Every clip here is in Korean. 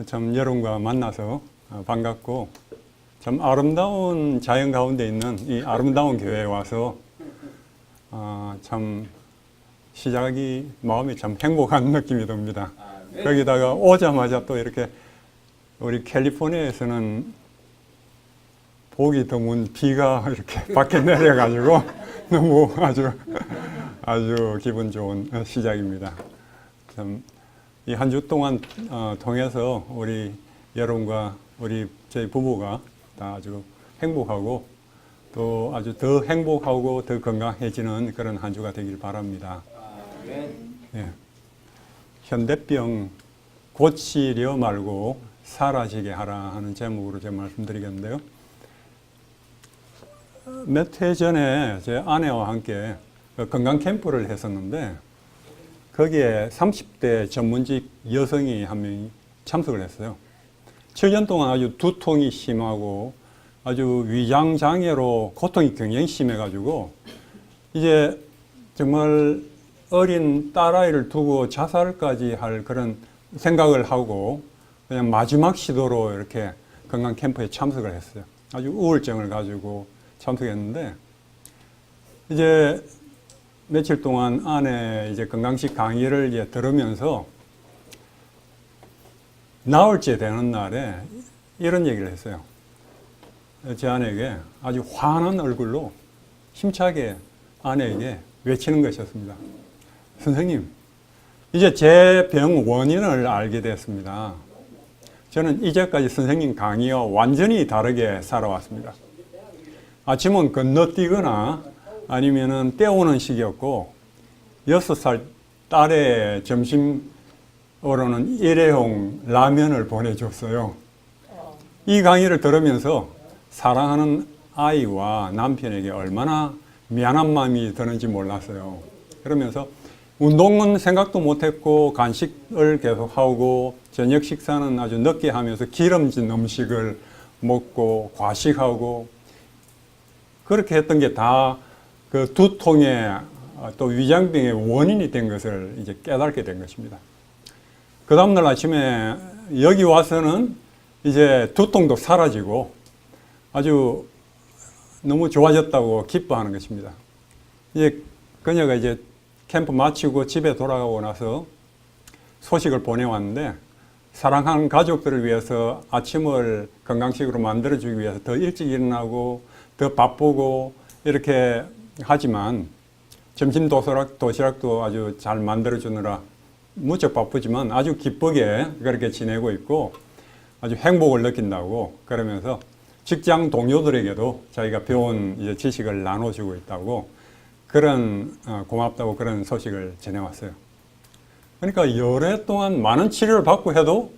참 여러분과 만나서 반갑고, 참 아름다운 자연 가운데 있는 이 아름다운 교회에 와서 참 시작이 마음이 참 행복한 느낌이 듭니다. 거기다가 오자마자 또 이렇게 우리 캘리포니아에서는 보기 드문 비가 이렇게 밖에 내려가지고 너무 아주 기분 좋은 시작입니다. 참 이 한 주 동안 통해서 우리 여러분과 저희 부부가 다 아주 행복하고 또 아주 더 행복하고 더 건강해지는 그런 한 주가 되길 바랍니다. 예. 현대병 고치려 말고 사라지게 하라 하는 제목으로 제가 말씀드리겠는데요. 몇 해 전에 제 아내와 함께 건강 캠프를 했었는데 거기에 30대 전문직 여성이 한 명이 참석을 했어요. 7년 동안 아주 두통이 심하고 아주 위장장애로 고통이 굉장히 심해가지고 이제 정말 어린 딸아이를 두고 자살까지 할 그런 생각을 하고 그냥 마지막 시도로 이렇게 건강 캠프에 참석을 했어요. 아주 우울증을 가지고 참석했는데 이제 며칠 동안 아내 이제 건강식 강의를 이제 들으면서 나흘째 되는 날에 이런 얘기를 했어요. 제 아내에게 아주 환한 얼굴로 힘차게 아내에게 외치는 것이었습니다. 선생님, 이제 제 병 원인을 알게 됐습니다. 저는 이제까지 선생님 강의와 완전히 다르게 살아왔습니다. 아침은 건너뛰거나 아니면은 때우는 식이었고 6살 딸의 점심으로는 일회용 라면을 보내줬어요. 이 강의를 들으면서 사랑하는 아이와 남편에게 얼마나 미안한 마음이 드는지 몰랐어요. 그러면서 운동은 생각도 못했고 간식을 계속하고 저녁 식사는 아주 늦게 하면서 기름진 음식을 먹고 과식하고 그렇게 했던 게 다 그 두통의 또 위장병의 원인이 된 것을 이제 깨닫게 된 것입니다. 그 다음날 아침에 여기 와서는 이제 두통도 사라지고 아주 너무 좋아졌다고 기뻐하는 것입니다. 이제 그녀가 이제 캠프 마치고 집에 돌아가고 나서 소식을 보내왔는데 사랑하는 가족들을 위해서 아침을 건강식으로 만들어주기 위해서 더 일찍 일어나고 더 바쁘고 이렇게 하지만 점심 도시락도 아주 잘 만들어주느라 무척 바쁘지만 아주 기쁘게 그렇게 지내고 있고 아주 행복을 느낀다고 그러면서 직장 동료들에게도 자기가 배운 이제 지식을 나눠주고 있다고 그런 고맙다고 그런 소식을 전해왔어요. 그러니까 열해 동안 많은 치료를 받고 해도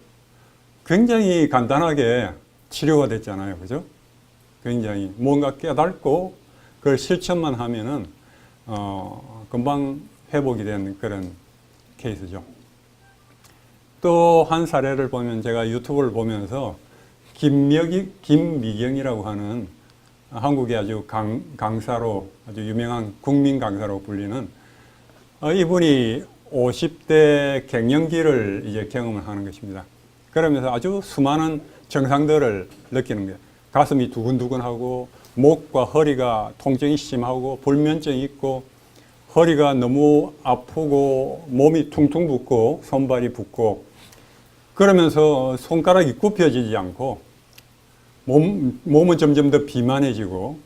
굉장히 간단하게 치료가 됐잖아요. 그죠? 굉장히 뭔가 깨닫고 그걸 실천만 하면은 금방 회복이 되는 그런 케이스죠. 또 한 사례를 보면 제가 유튜브를 보면서 김미경이라고 하는 한국의 아주 강사로 아주 유명한 국민 강사로 불리는 이분이 50대 갱년기를 이제 경험을 하는 것입니다. 그러면서 아주 수많은 증상들을 느끼는 거예요. 가슴이 두근두근하고 목과 허리가 통증이 심하고 불면증이 있고 허리가 너무 아프고 몸이 퉁퉁 붓고 손발이 붓고 그러면서 손가락이 굽혀지지 않고 몸은 점점 더 비만해지고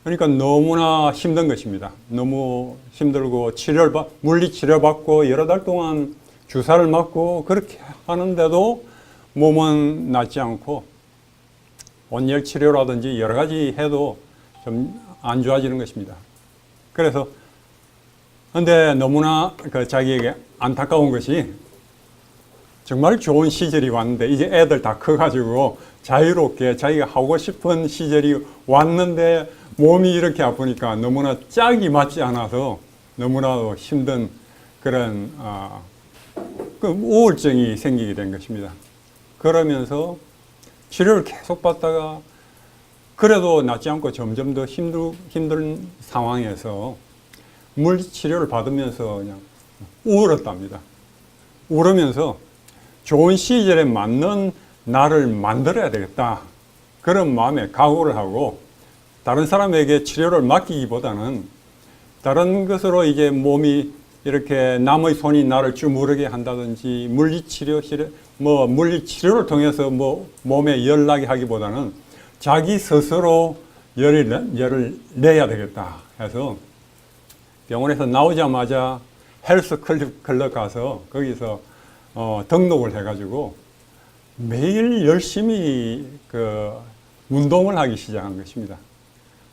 그러니까 너무나 힘든 것입니다. 너무 힘들고 물리 치료받고 여러 달 동안 주사를 맞고 그렇게 하는데도 몸은 낫지 않고 온열 치료라든지 여러 가지 해도 좀 안 좋아지는 것입니다. 그래서 근데 너무나 자기에게 안타까운 것이 정말 좋은 시절이 왔는데 이제 애들 다 커가지고 자유롭게 자기가 하고 싶은 시절이 왔는데 몸이 이렇게 아프니까 너무나 짝이 맞지 않아서 너무나도 힘든 그런 우울증이 생기게 된 것입니다. 그러면서 치료를 계속 받다가 그래도 낫지 않고 점점 더 힘든 상황에서 물리치료를 받으면서 그냥 울었답니다. 울으면서 좋은 시절에 맞는 나를 만들어야 되겠다. 그런 마음에 각오를 하고 다른 사람에게 치료를 맡기기보다는 다른 것으로 이제 몸이 이렇게 남의 손이 나를 주무르게 한다든지 물리치료를 통해서 몸에 열 나게 하기보다는 자기 스스로 열을 내야 되겠다 해서 병원에서 나오자마자 헬스 클럽 가서 거기서 등록을 해가지고 매일 열심히 운동을 하기 시작한 것입니다.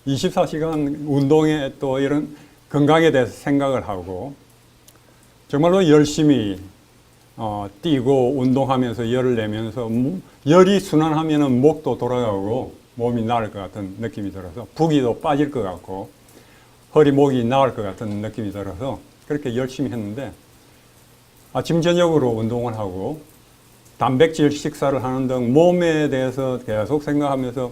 24시간 운동에 또 이런 건강에 대해서 생각을 하고 정말로 열심히 뛰고 운동하면서 열을 내면서 열이 순환하면은 목도 돌아가고 몸이 나을 것 같은 느낌이 들어서 부기도 빠질 것 같고 허리 목이 나을 것 같은 느낌이 들어서 그렇게 열심히 했는데 아침 저녁으로 운동을 하고 단백질 식사를 하는 등 몸에 대해서 계속 생각하면서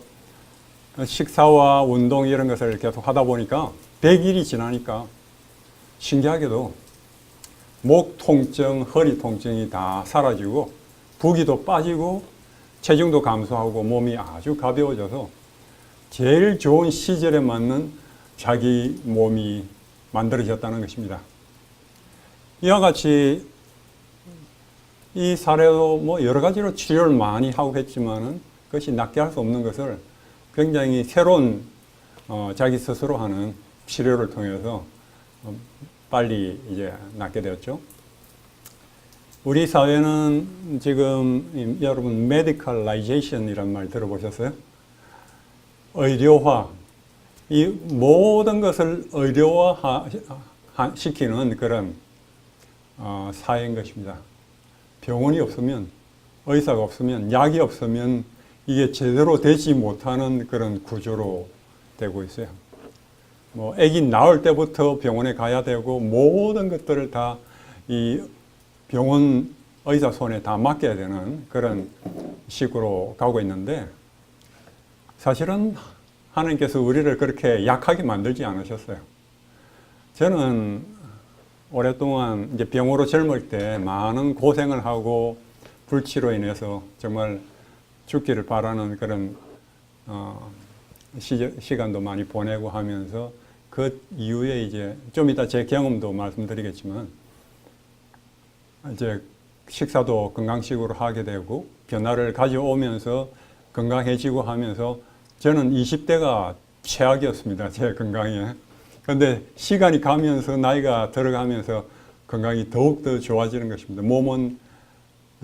식사와 운동 이런 것을 계속 하다 보니까 100일이 지나니까 신기하게도 목 통증, 허리 통증이 다 사라지고 부기도 빠지고 체중도 감소하고 몸이 아주 가벼워져서 제일 좋은 시절에 맞는 자기 몸이 만들어졌다는 것입니다. 이와 같이 이 사례도 여러 가지로 치료를 많이 하고 했지만은 그것이 낫게 할 수 없는 것을 굉장히 새로운 자기 스스로 하는 치료를 통해서 빨리 이제 낫게 되었죠. 우리 사회는 지금 여러분 메디컬라이제이션이란 말 들어보셨어요? 의료화, 이 모든 것을 의료화 시키는 그런 사회인 것입니다. 병원이 없으면, 의사가 없으면, 약이 없으면 이게 제대로 되지 못하는 그런 구조로 되고 있어요. 아기 낳을 때부터 병원에 가야 되고 모든 것들을 다 이 병원 의사 손에 다 맡겨야 되는 그런 식으로 가고 있는데 사실은 하나님께서 우리를 그렇게 약하게 만들지 않으셨어요. 저는 오랫동안 이제 병으로 젊을 때 많은 고생을 하고 불치로 인해서 정말 죽기를 바라는 그런 시간도 많이 보내고 하면서 그 이후에 이제 좀 이따 제 경험도 말씀드리겠지만 이제 식사도 건강식으로 하게 되고 변화를 가져오면서 건강해지고 하면서 저는 20대가 최악이었습니다. 제 건강에. 그런데 시간이 가면서 나이가 들어가면서 건강이 더욱더 좋아지는 것입니다. 몸은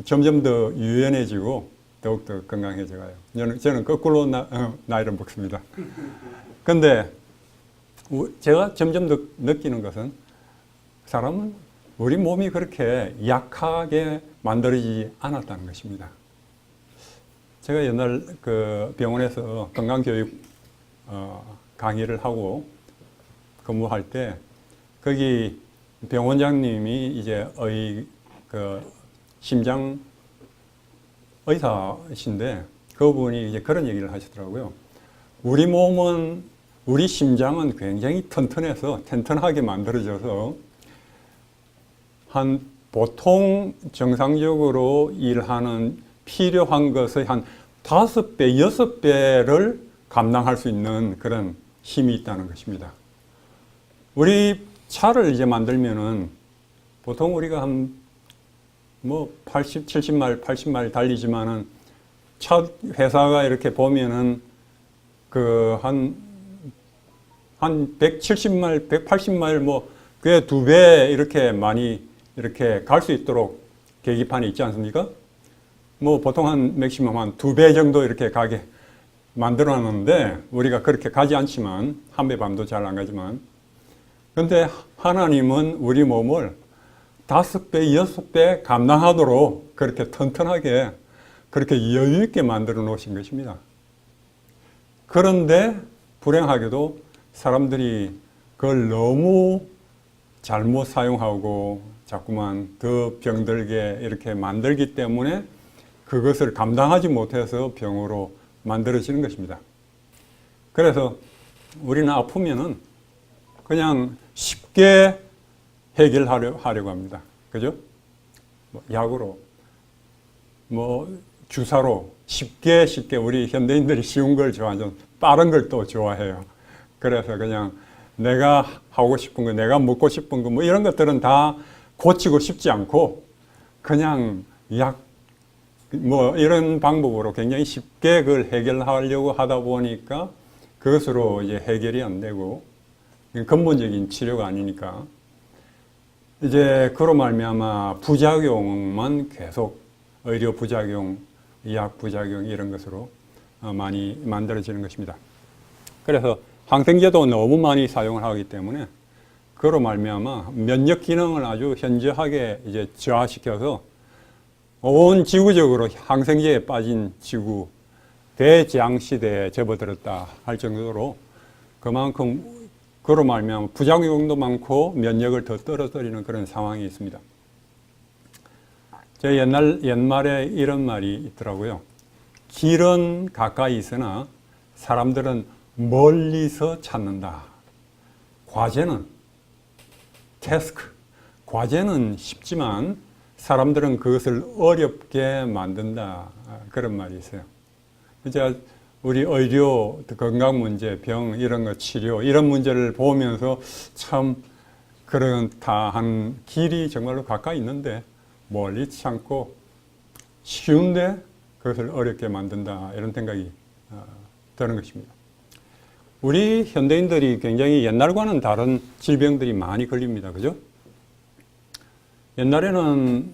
점점 더 유연해지고 더욱더 건강해져가요. 저는 거꾸로 나이를 먹습니다. 그런데 제가 점점 더 느끼는 것은 사람은 우리 몸이 그렇게 약하게 만들어지지 않았다는 것입니다. 제가 옛날 그 병원에서 건강교육 강의를 하고 근무할 때 거기 병원장님이 이제 심장 의사신데 그분이 이제 그런 얘기를 하시더라고요. 우리 심장은 굉장히 튼튼하게 만들어져서 보통 정상적으로 일하는 필요한 것의 한 5배, 6배를 감당할 수 있는 그런 힘이 있다는 것입니다. 우리 차를 이제 만들면은 보통 우리가 한 80, 70마일, 80마일 달리지만은 차 회사가 이렇게 보면은 한 170마일, 180마일 그게 2배 이렇게 많이 이렇게 갈 수 있도록 계기판이 있지 않습니까? 보통 한 맥시멈 한 2배 정도 이렇게 가게 만들어 놨는데 우리가 그렇게 가지 않지만 한 배 반도 잘 안 가지만 근데 하나님은 우리 몸을 5배, 6배 감당하도록 그렇게 튼튼하게 그렇게 여유 있게 만들어 놓으신 것입니다. 그런데 불행하게도 사람들이 그걸 너무 잘못 사용하고 자꾸만 더 병들게 이렇게 만들기 때문에 그것을 감당하지 못해서 병으로 만들어지는 것입니다. 그래서 우리는 아프면은 그냥 쉽게 해결하려고 합니다. 그죠? 약으로. 뭐 주사로 쉽게 우리 현대인들이 쉬운 걸 좋아하죠. 빠른 걸 또 좋아해요. 그래서 그냥 내가 하고 싶은 거, 내가 먹고 싶은 거, 뭐 이런 것들은 다 고치고 싶지 않고 그냥 뭐 이런 방법으로 굉장히 쉽게 그걸 해결하려고 하다 보니까 그것으로 이제 해결이 안 되고 근본적인 치료가 아니니까 이제 그로 말미암아 부작용만 계속 의료 부작용, 약 부작용 이런 것으로 많이 만들어지는 것입니다. 그래서 항생제도 너무 많이 사용을 하기 때문에 그로 말미암아 면역 기능을 아주 현저하게 이제 저하시켜서 온 지구적으로 항생제에 빠진 지구 대재앙 시대에 접어들었다 할 정도로 그만큼 그로 말미암아 부작용도 많고 면역을 더 떨어뜨리는 그런 상황이 있습니다. 제 옛말에 이런 말이 있더라고요. 길은 가까이 있으나 사람들은 멀리서 찾는다. 과제는 과제는 쉽지만 사람들은 그것을 어렵게 만든다. 그런 말이 있어요. 이제 우리 의료, 건강 문제, 병 이런 거 치료 이런 문제를 보면서 참 그런 다한 길이 정말로 가까이 있는데 멀리 참고 쉬운데 그것을 어렵게 만든다. 이런 생각이 드는 것입니다. 우리 현대인들이 굉장히 옛날과는 다른 질병들이 많이 걸립니다. 그죠? 옛날에는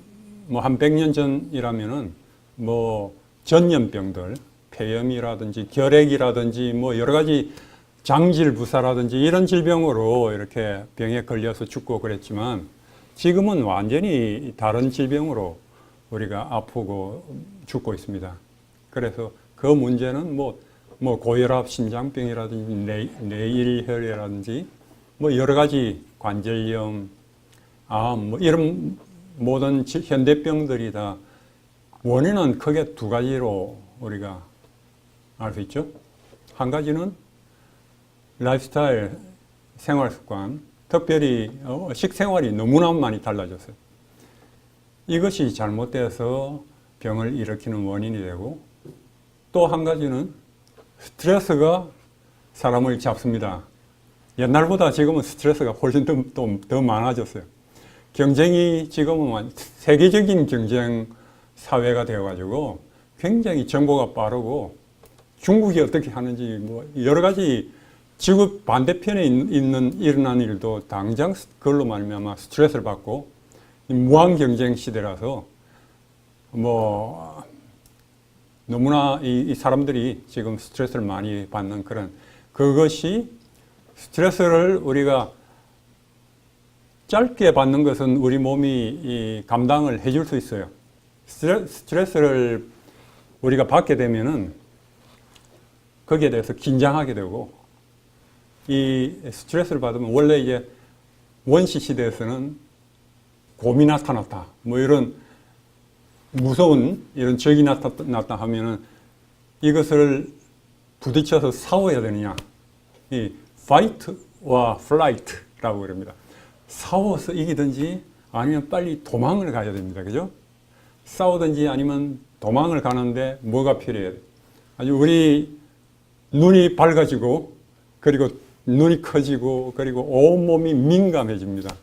뭐 한 100년 전이라면은 뭐 전염병들, 폐렴이라든지 결핵이라든지 뭐 여러 가지 장질부사라든지 이런 질병으로 이렇게 병에 걸려서 죽고 그랬지만 지금은 완전히 다른 질병으로 우리가 아프고 죽고 있습니다. 그래서 그 문제는 뭐 고혈압, 심장병이라든지 뇌일혈이라든지 뭐 여러 가지 관절염, 암, 뭐 이런 모든 현대병들이 다 원인은 크게 두 가지로 우리가 알 수 있죠. 한 가지는 라이프스타일, 생활습관, 특별히 식생활이 너무나 많이 달라졌어요. 이것이 잘못돼서 병을 일으키는 원인이 되고 또 한 가지는 스트레스가 사람을 잡습니다. 옛날보다 지금은 스트레스가 훨씬 더 많아졌어요. 경쟁이 지금은 세계적인 경쟁 사회가 되어가지고 굉장히 정보가 빠르고 중국이 어떻게 하는지 뭐 여러 가지 지구 반대편에 일어난 일도 당장 그걸로 말미암아 스트레스를 받고 무한 경쟁 시대라서 뭐 너무나 이 사람들이 지금 스트레스를 많이 받는 그것이 스트레스를 우리가 짧게 받는 것은 우리 몸이 감당을 해줄 수 있어요. 스트레스를 우리가 받게 되면은 거기에 대해서 긴장하게 되고 이 스트레스를 받으면 원래 이제 원시 시대에서는 곰이 나타났다. 뭐 이런 무서운 이런 적이 나타났다 하면은 이것을 부딪혀서 싸워야 되느냐. 이 fight와 flight라고 그럽니다. 싸워서 이기든지 아니면 빨리 도망을 가야 됩니다. 그죠? 싸우든지 아니면 도망을 가는데 뭐가 필요해요? 아주 우리 눈이 밝아지고 그리고 눈이 커지고 그리고 온몸이 민감해집니다.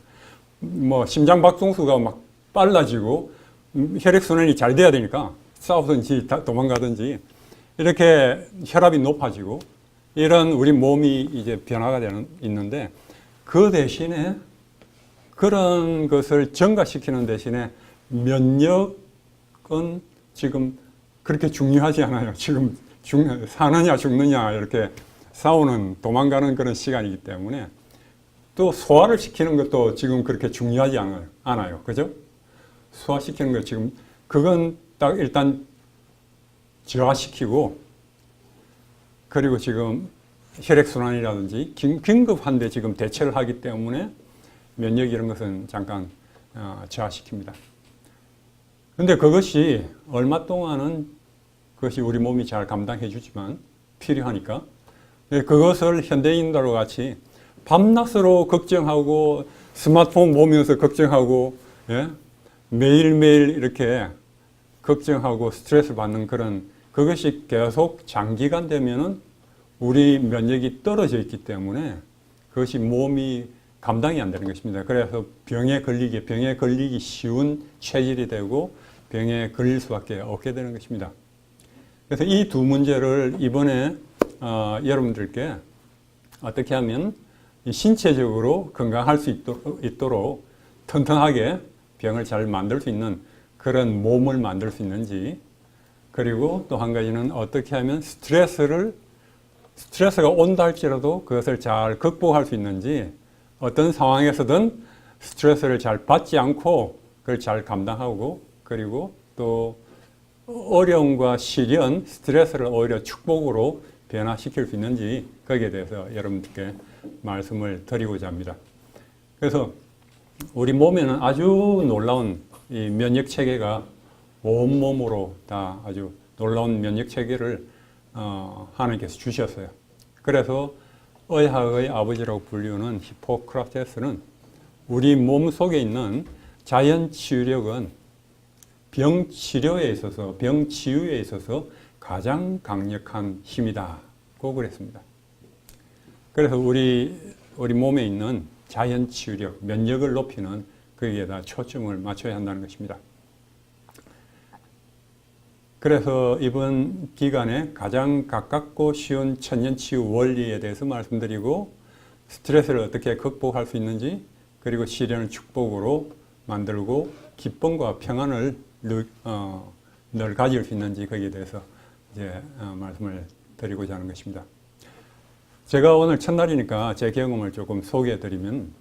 뭐 심장박동수가 막 빨라지고 혈액순환이 잘 돼야 되니까 싸우든지 도망가든지 이렇게 혈압이 높아지고 이런 우리 몸이 이제 변화가 있는데 그 대신에 그런 것을 증가시키는 대신에 면역은 지금 그렇게 중요하지 않아요. 지금 사느냐 죽느냐 이렇게 싸우는 도망가는 그런 시간이기 때문에 또 소화를 시키는 것도 지금 그렇게 중요하지 않아요. 그죠? 소화시키는 거 지금 그건 딱 일단 저하시키고 그리고 지금 혈액순환이라든지 긴급한데 지금 대처를 하기 때문에 면역 이런 것은 잠깐 저하시킵니다. 근데 그것이 얼마 동안은 그것이 우리 몸이 잘 감당해 주지만 필요하니까 그것을 현대인들과 같이 밤낮으로 걱정하고 스마트폰 보면서 걱정하고 예? 매일매일 이렇게 걱정하고 스트레스 받는 그것이 계속 장기간 되면은 우리 면역이 떨어져 있기 때문에 그것이 몸이 감당이 안 되는 것입니다. 그래서 병에 걸리기 쉬운 체질이 되고 병에 걸릴 수밖에 없게 되는 것입니다. 그래서 이 두 문제를 이번에 여러분들께 어떻게 하면 신체적으로 건강할 수 있도록 튼튼하게 병을 잘 만들 수 있는 그런 몸을 만들 수 있는지, 그리고 또 한 가지는 어떻게 하면 스트레스가 온다 할지라도 그것을 잘 극복할 수 있는지, 어떤 상황에서든 스트레스를 잘 받지 않고 그걸 잘 감당하고, 그리고 또 어려움과 시련, 스트레스를 오히려 축복으로 변화시킬 수 있는지, 거기에 대해서 여러분들께 말씀을 드리고자 합니다. 그래서 우리 몸에는 아주 놀라운 이 면역 체계가 온몸으로 다 아주 놀라운 면역 체계를 하나님께서 주셨어요. 그래서 의학의 아버지라고 불리우는 히포크라테스는 우리 몸 속에 있는 자연 치유력은 병 치료에 있어서, 병 치유에 있어서 가장 강력한 힘이다고 그랬습니다. 그래서 우리 몸에 있는 자연 치유력, 면역을 높이는 거기에다 초점을 맞춰야 한다는 것입니다. 그래서 이번 기간에 가장 가깝고 쉬운 천년치유 원리에 대해서 말씀드리고, 스트레스를 어떻게 극복할 수 있는지, 그리고 시련을 축복으로 만들고 기쁨과 평안을 늘 가질 수 있는지, 거기에 대해서 이제 말씀을 드리고자 하는 것입니다. 제가 오늘 첫날이니까 제 경험을 조금 소개해 드리면,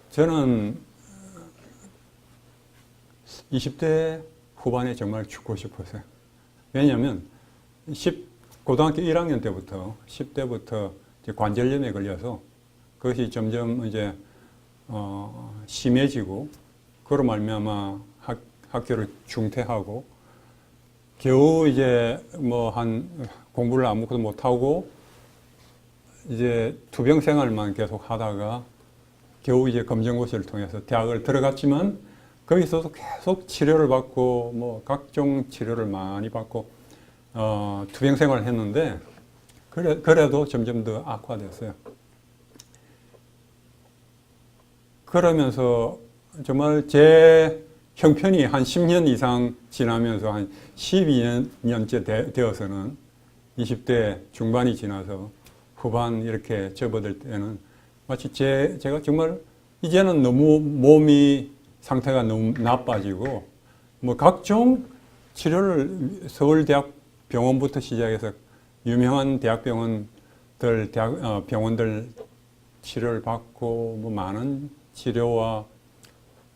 저는 20대 후반에 정말 죽고 싶었어요. 왜냐하면 고등학교 1학년 때부터 10대부터 관절염에 걸려서 그것이 점점 이제 심해지고, 그로 말미암아 학교를 중퇴하고 겨우 이제 공부를 아무것도 못하고 이제 투병 생활만 계속 하다가 겨우 이제 검정고시를 통해서 대학을 들어갔지만, 거기서도 계속 치료를 받고 각종 치료를 많이 받고 투병 생활을 했는데, 그래도 점점 더 악화됐어요. 그러면서 정말 제 형편이 한 10년 이상 지나면서 한 12년째 되어서는 20대 중반이 지나서 후반 이렇게 접어들 때는 마치 제가 정말 이제는 너무 몸이 상태가 너무 나빠지고 각종 치료를 서울대학 병원부터 시작해서 유명한 대학병원들 병원들 치료를 받고 많은 치료와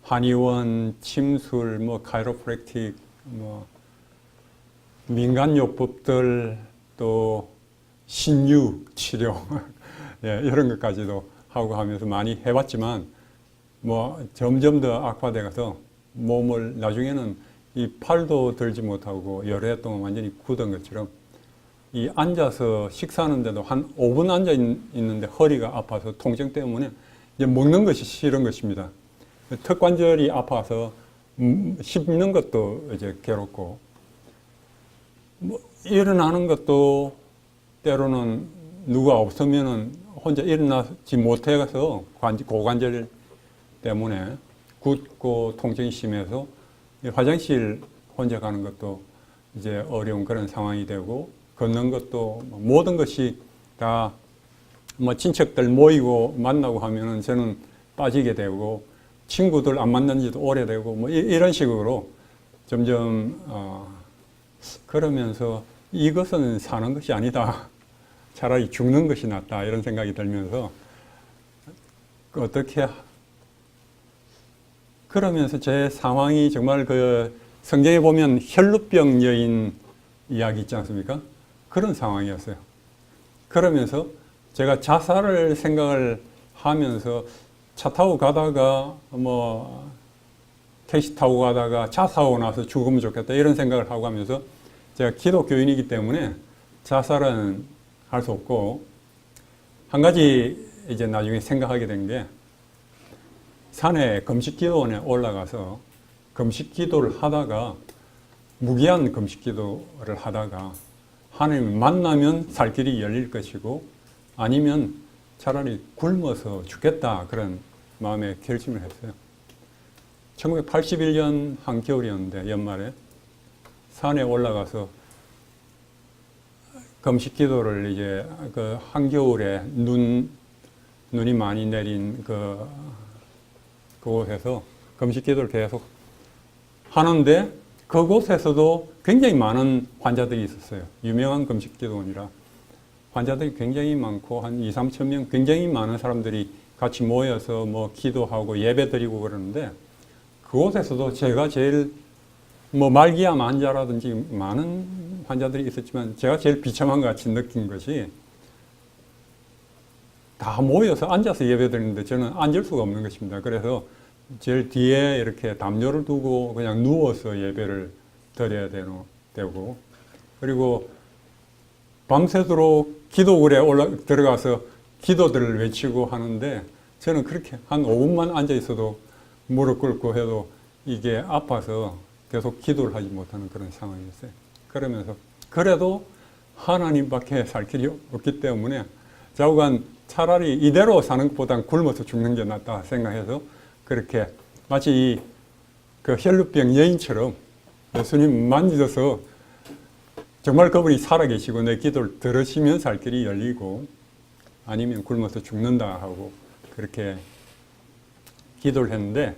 한의원, 침술, 카이로프랙틱, 민간요법들, 또 신유 치료 예, 이런 것까지도 하고 하면서 많이 해봤지만 점점 더 악화돼가서 몸을 나중에는 이 팔도 들지 못하고 여러 해 동안 완전히 굳은 것처럼, 이 앉아서 식사하는데도 한 5분 앉아 있는데 허리가 아파서 통증 때문에 이제 먹는 것이 싫은 것입니다. 턱관절이 아파서 씹는 것도 이제 괴롭고, 일어나는 것도 때로는 누가 없으면은 혼자 일어나지 못해서 고관절 때문에 굳고 통증이 심해서 화장실 혼자 가는 것도 이제 어려운 그런 상황이 되고, 걷는 것도 모든 것이 다 친척들 모이고 만나고 하면은 저는 빠지게 되고, 친구들 안 만난 지도 오래되고 이런 식으로 점점 그러면서 이것은 사는 것이 아니다, 차라리 죽는 것이 낫다, 이런 생각이 들면서 어떻게 그러면서 제 상황이 정말 성경에 보면 혈루병 여인 이야기 있지 않습니까? 그런 상황이었어요. 그러면서 제가 자살을 생각을 하면서 차 타고 가다가 택시 타고 가다가 차 사고 나서 죽으면 좋겠다, 이런 생각을 하고 하면서, 제가 기독교인이기 때문에 자살은 할 수 없고, 한 가지 이제 나중에 생각하게 된 게, 산에 금식기도원에 올라가서 금식기도를 하다가 무기한 금식기도를 하다가 하나님을 만나면 살 길이 열릴 것이고 아니면 차라리 굶어서 죽겠다 그런 마음에 결심을 했어요. 1981년 한겨울이었는데 연말에 산에 올라가서 금식 기도를 이제 그 한겨울에 눈이 많이 내린 그곳에서 금식 기도를 계속 하는데 그곳에서도 굉장히 많은 환자들이 있었어요. 유명한 금식 기도원이라 환자들이 굉장히 많고 한 2, 3천 명 굉장히 많은 사람들이 같이 모여서 뭐 기도하고 예배 드리고 그러는데 그곳에서도 제가 제일 뭐 말기암 환자라든지 많은 환자들이 있었지만 제가 제일 비참한 것 같이 느낀 것이 다 모여서 앉아서 예배 드리는데 저는 앉을 수가 없는 것입니다. 그래서 제일 뒤에 이렇게 담요를 두고 그냥 누워서 예배를 드려야 되고 그리고 밤새도록 기도굴에 들어가서 기도들을 외치고 하는데 저는 그렇게 한 5분만 앉아 있어도 무릎 꿇고 해도 이게 아파서 계속 기도를 하지 못하는 그런 상황이었어요. 그러면서 그래도 하나님밖에 살 길이 없기 때문에 좌우간 차라리 이대로 사는 것보단 굶어서 죽는 게 낫다 생각해서 그렇게 마치 그 혈루병 여인처럼 예수님 만지셔서 정말 그분이 살아계시고 내 기도를 들으시면 살 길이 열리고 아니면 굶어서 죽는다 하고 그렇게 기도를 했는데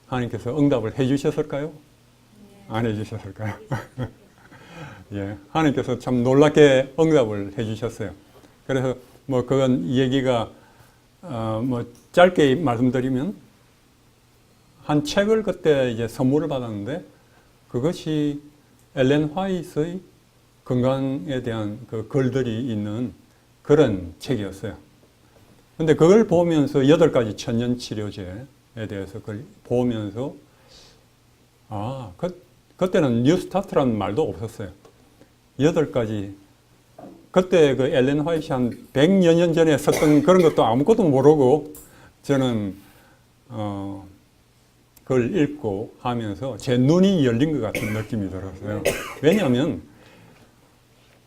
하나님께서 응답을 해 주셨을까요? 안 해 주셨을까요? 예, 하나님께서 참 놀랍게 응답을 해 주셨어요. 그래서 뭐 그건 얘기가 뭐 짧게 말씀드리면 한 책을 그때 이제 선물을 받았는데 그것이 엘렌 화이트의 건강에 대한 그 글들이 있는 그런 책이었어요. 근데 그걸 보면서 8가지 천연 치료제에 대해서 그걸 보면서 그때는 뉴스타트라는 말도 없었어요. 8가지 그때 그 엘렌 화이트이 한 100여 년 전에 썼던 그런 것도 아무것도 모르고 저는 그걸 읽고 하면서 제 눈이 열린 것 같은 느낌이 들었어요. 왜냐하면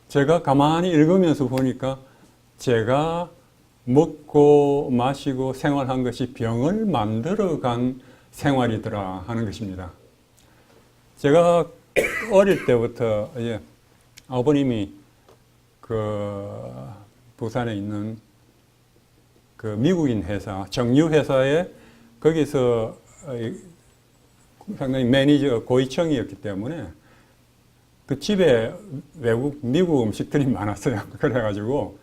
제가 가만히 읽으면서 보니까 제가 먹고 마시고 생활한 것이 병을 만들어간 생활이더라 하는 것입니다. 제가 어릴 때부터 아버님이 그 부산에 있는 그 미국인 회사, 정유 회사에 거기서 상당히 매니저 고위층이었기 때문에 그 집에 미국 음식들이 많았어요. 그래가지고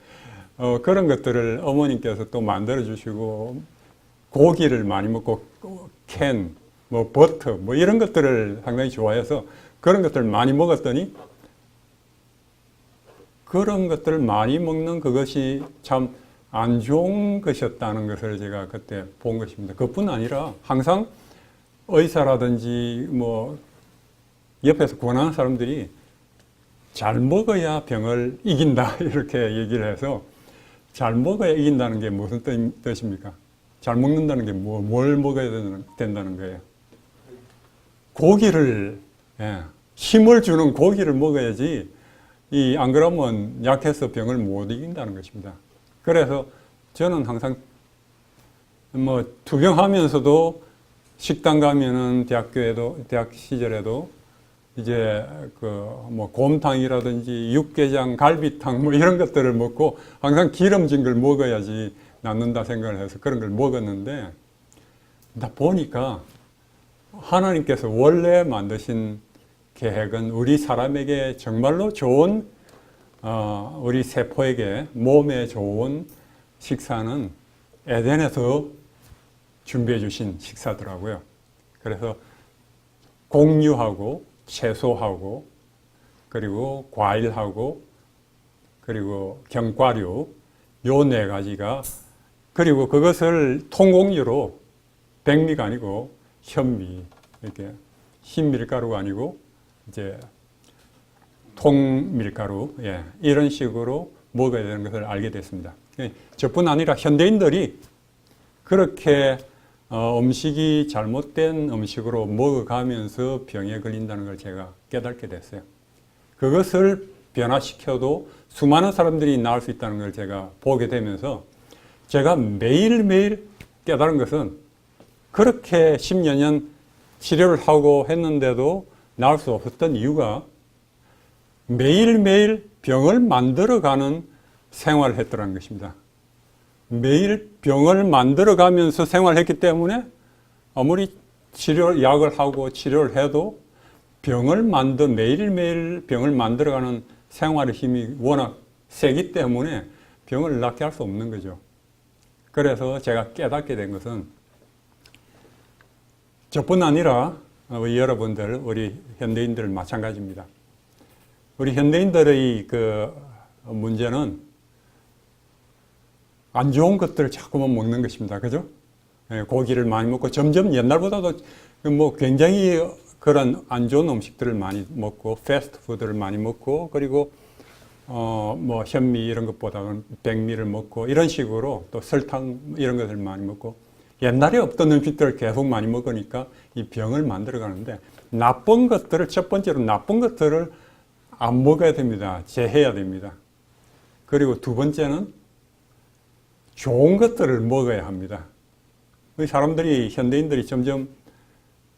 그런 것들을 어머님께서 또 만들어 주시고 고기를 많이 먹고 뭐 버터 뭐 이런 것들을 상당히 좋아해서 그런 것들을 많이 먹었더니 그런 것들을 많이 먹는 그것이 참 안 좋은 것이었다는 것을 제가 그때 본 것입니다. 그뿐 아니라 항상 의사라든지 뭐 옆에서 권하는 사람들이 잘 먹어야 병을 이긴다 이렇게 얘기를 해서 잘 먹어야 이긴다는 게 무슨 뜻입니까? 잘 먹는다는 게 뭘 먹어야 된다는 거예요? 고기를 힘을 주는 고기를 먹어야지 안 그러면 약해서 병을 못 이긴다는 것입니다. 그래서 저는 항상 뭐 투병하면서도 식당 가면은 대학 시절에도 이제 뭐 곰탕이라든지 육개장, 갈비탕 뭐 이런 것들을 먹고 항상 기름진 걸 먹어야지 낫는다 생각을 해서 그런 걸 먹었는데 나 보니까 하나님께서 원래 만드신 계획은 우리 사람에게 정말로 좋은 우리 세포에게 몸에 좋은 식사는 에덴에서 준비해 주신 식사더라고요. 그래서 곡류하고 채소하고 그리고 과일하고 그리고 견과류 요 4가지가 그리고 그것을 통곡류로 백미가 아니고 현미 이렇게 흰밀가루가 아니고 이제 통밀가루 이런 식으로 먹어야 되는 것을 알게 됐습니다. 저뿐 아니라 현대인들이 그렇게 음식이 잘못된 음식으로 먹어가면서 병에 걸린다는 걸 제가 깨닫게 됐어요. 그것을 변화시켜도 수많은 사람들이 나을 수 있다는 걸 제가 보게 되면서 제가 매일매일 깨달은 것은 그렇게 10여 년 치료를 하고 했는데도 나을 수 없었던 이유가 매일매일 병을 만들어가는 생활을 했더라는 것입니다. 매일 병을 만들어가면서 생활했기 때문에 아무리 약을 하고 치료를 해도 매일매일 병을 만들어가는 생활의 힘이 워낙 세기 때문에 병을 낫게 할 수 없는 거죠. 그래서 제가 깨닫게 된 것은 저뿐 아니라 우리 여러분들, 우리 현대인들 마찬가지입니다. 우리 현대인들의 그 문제는 안 좋은 것들을 자꾸만 먹는 것입니다. 그죠? 고기를 많이 먹고 점점 옛날보다도 뭐 굉장히 그런 안 좋은 음식들을 많이 먹고 패스트푸드를 많이 먹고 그리고 뭐 현미 이런 것보다는 백미를 먹고 이런 식으로 또 설탕 이런 것을 많이 먹고 옛날에 없던 음식들을 계속 많이 먹으니까 이 병을 만들어 가는데 첫 번째로 나쁜 것들을 안 먹어야 됩니다. 제해야 됩니다. 그리고 두 번째는 좋은 것들을 먹어야 합니다. 현대인들이 점점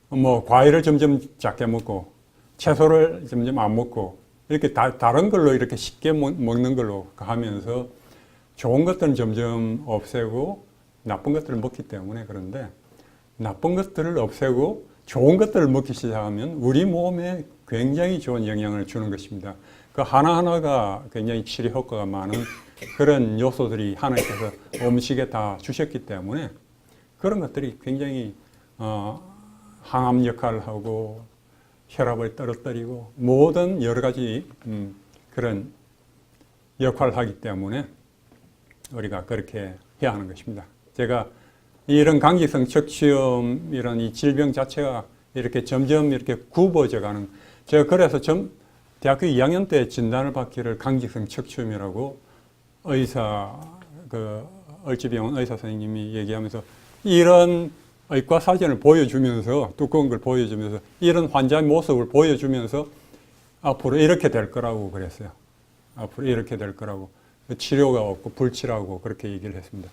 뭐 과일을 점점 작게 먹고 채소를 점점 안 먹고 이렇게 다른 걸로 이렇게 쉽게 먹는 걸로 하면서 좋은 것들은 점점 없애고 나쁜 것들을 먹기 때문에 그런데 나쁜 것들을 없애고 좋은 것들을 먹기 시작하면 우리 몸에 굉장히 좋은 영향을 주는 것입니다. 그 하나하나가 굉장히 치료 효과가 많은 그런 요소들이 하나님께서 음식에 다 주셨기 때문에 그런 것들이 굉장히 항암 역할을 하고 혈압을 떨어뜨리고 모든 여러 가지 그런 역할을 하기 때문에 우리가 그렇게 해야 하는 것입니다. 제가 이런 강기성 척추염 이런 이 질병 자체가 이렇게 점점 이렇게 굽어져 가는 제가 그래서 대학교 2학년 때 진단을 받기를 강기성 척추염이라고 을지병원 의사 선생님이 얘기하면서 이런 의과 사진을 보여주면서 두꺼운 걸 보여주면서 이런 환자의 모습을 보여주면서 앞으로 이렇게 될 거라고 그랬어요. 앞으로 이렇게 될 거라고. 치료가 없고 불치라고 그렇게 얘기를 했습니다.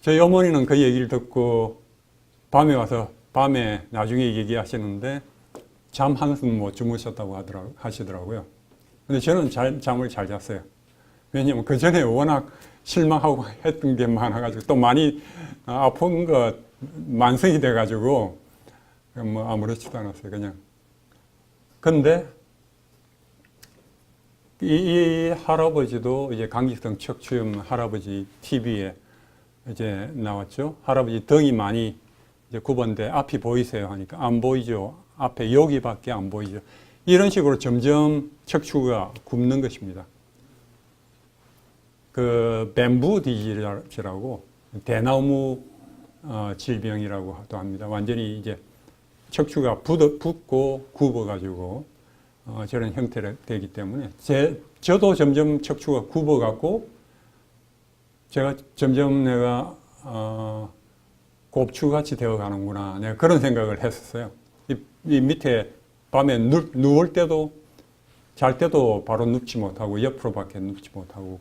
저희 어머니는 그 얘기를 듣고 밤에 나중에 얘기하시는데 잠 한숨 못 주무셨다고 하시더라고요. 근데 저는 잠을 잘 잤어요. 왜냐면 그 전에 워낙 실망하고 했던 게 많아가지고 또 많이 아픈 거 만성이 돼가지고 뭐 아무렇지도 않았어요. 그냥. 근데 이 할아버지도 이제 강기성 척추염 할아버지 TV에 이제 나왔죠. 할아버지 등이 많이 이제 굽었는데 앞이 보이세요 하니까 안 보이죠. 앞에 여기밖에 안 보이죠. 이런 식으로 점점 척추가 굽는 것입니다. 그 뱀부 디지즈라고 대나무 질병이라고도 합니다. 완전히 이제 척추가 붓고 굽어가지고 저런 형태로 되기 때문에 저도 점점 척추가 굽어갖고 제가 점점 내가 곱추같이 되어가는구나. 내가 그런 생각을 했었어요. 이 밑에 밤에 누울 때도 잘 때도 바로 눕지 못하고 옆으로밖에 눕지 못하고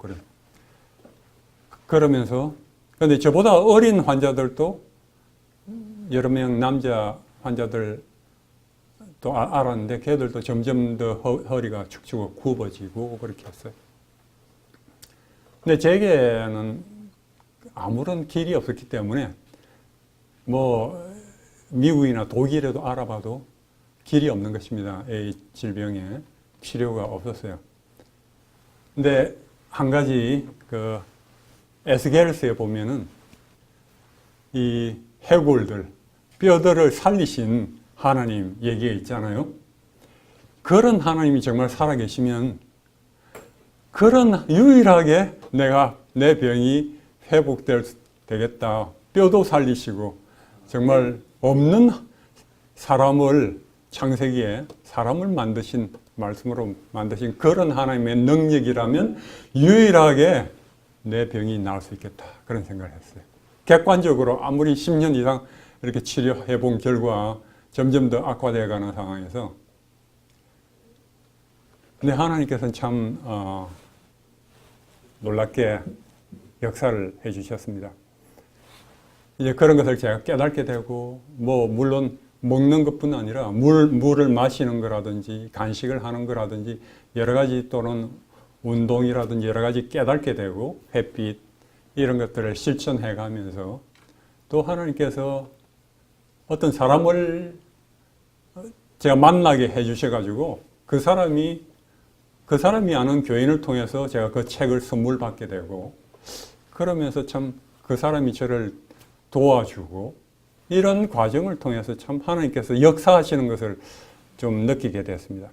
그러면서 근데 저보다 어린 환자들도 여러 명 남자 환자들 또 알았는데 걔들도 점점 더 허리가 축축하고 굽어지고 그렇게 했어요. 근데 제게는 아무런 길이 없었기 때문에 뭐 미국이나 독일에도 알아봐도 길이 없는 것입니다. 이 질병에 치료가 없었어요. 근데 한 가지 그 에스겔서에 보면은 이 해골들 뼈들을 살리신 하나님 얘기가 있잖아요. 그런 하나님이 정말 살아계시면 그런 유일하게 내 병이 회복되겠다. 뼈도 살리시고 정말 없는 사람을 창세기에 사람을 만드신 말씀으로 만드신 그런 하나님의 능력이라면 유일하게 내 병이 나을 수 있겠다. 그런 생각을 했어요. 객관적으로 아무리 10년 이상 이렇게 치료해 본 결과 점점 더 악화되어 가는 상황에서, 근데 하나님께서는 참 놀랍게 역사를 해 주셨습니다. 이제 그런 것을 제가 깨닫게 되고, 물론 먹는 것뿐 아니라 물을 마시는 거라든지 간식을 하는 거라든지 여러 가지, 또는 운동이라든지 여러 가지 깨닫게 되고, 햇빛 이런 것들을 실천해 가면서, 또 하나님께서 어떤 사람을 제가 만나게 해 주셔가지고 그 사람이 아는 교인을 통해서 제가 그 책을 선물 받게 되고, 그러면서 참 그 사람이 저를 도와주고, 이런 과정을 통해서 참 하나님께서 역사하시는 것을 좀 느끼게 됐습니다.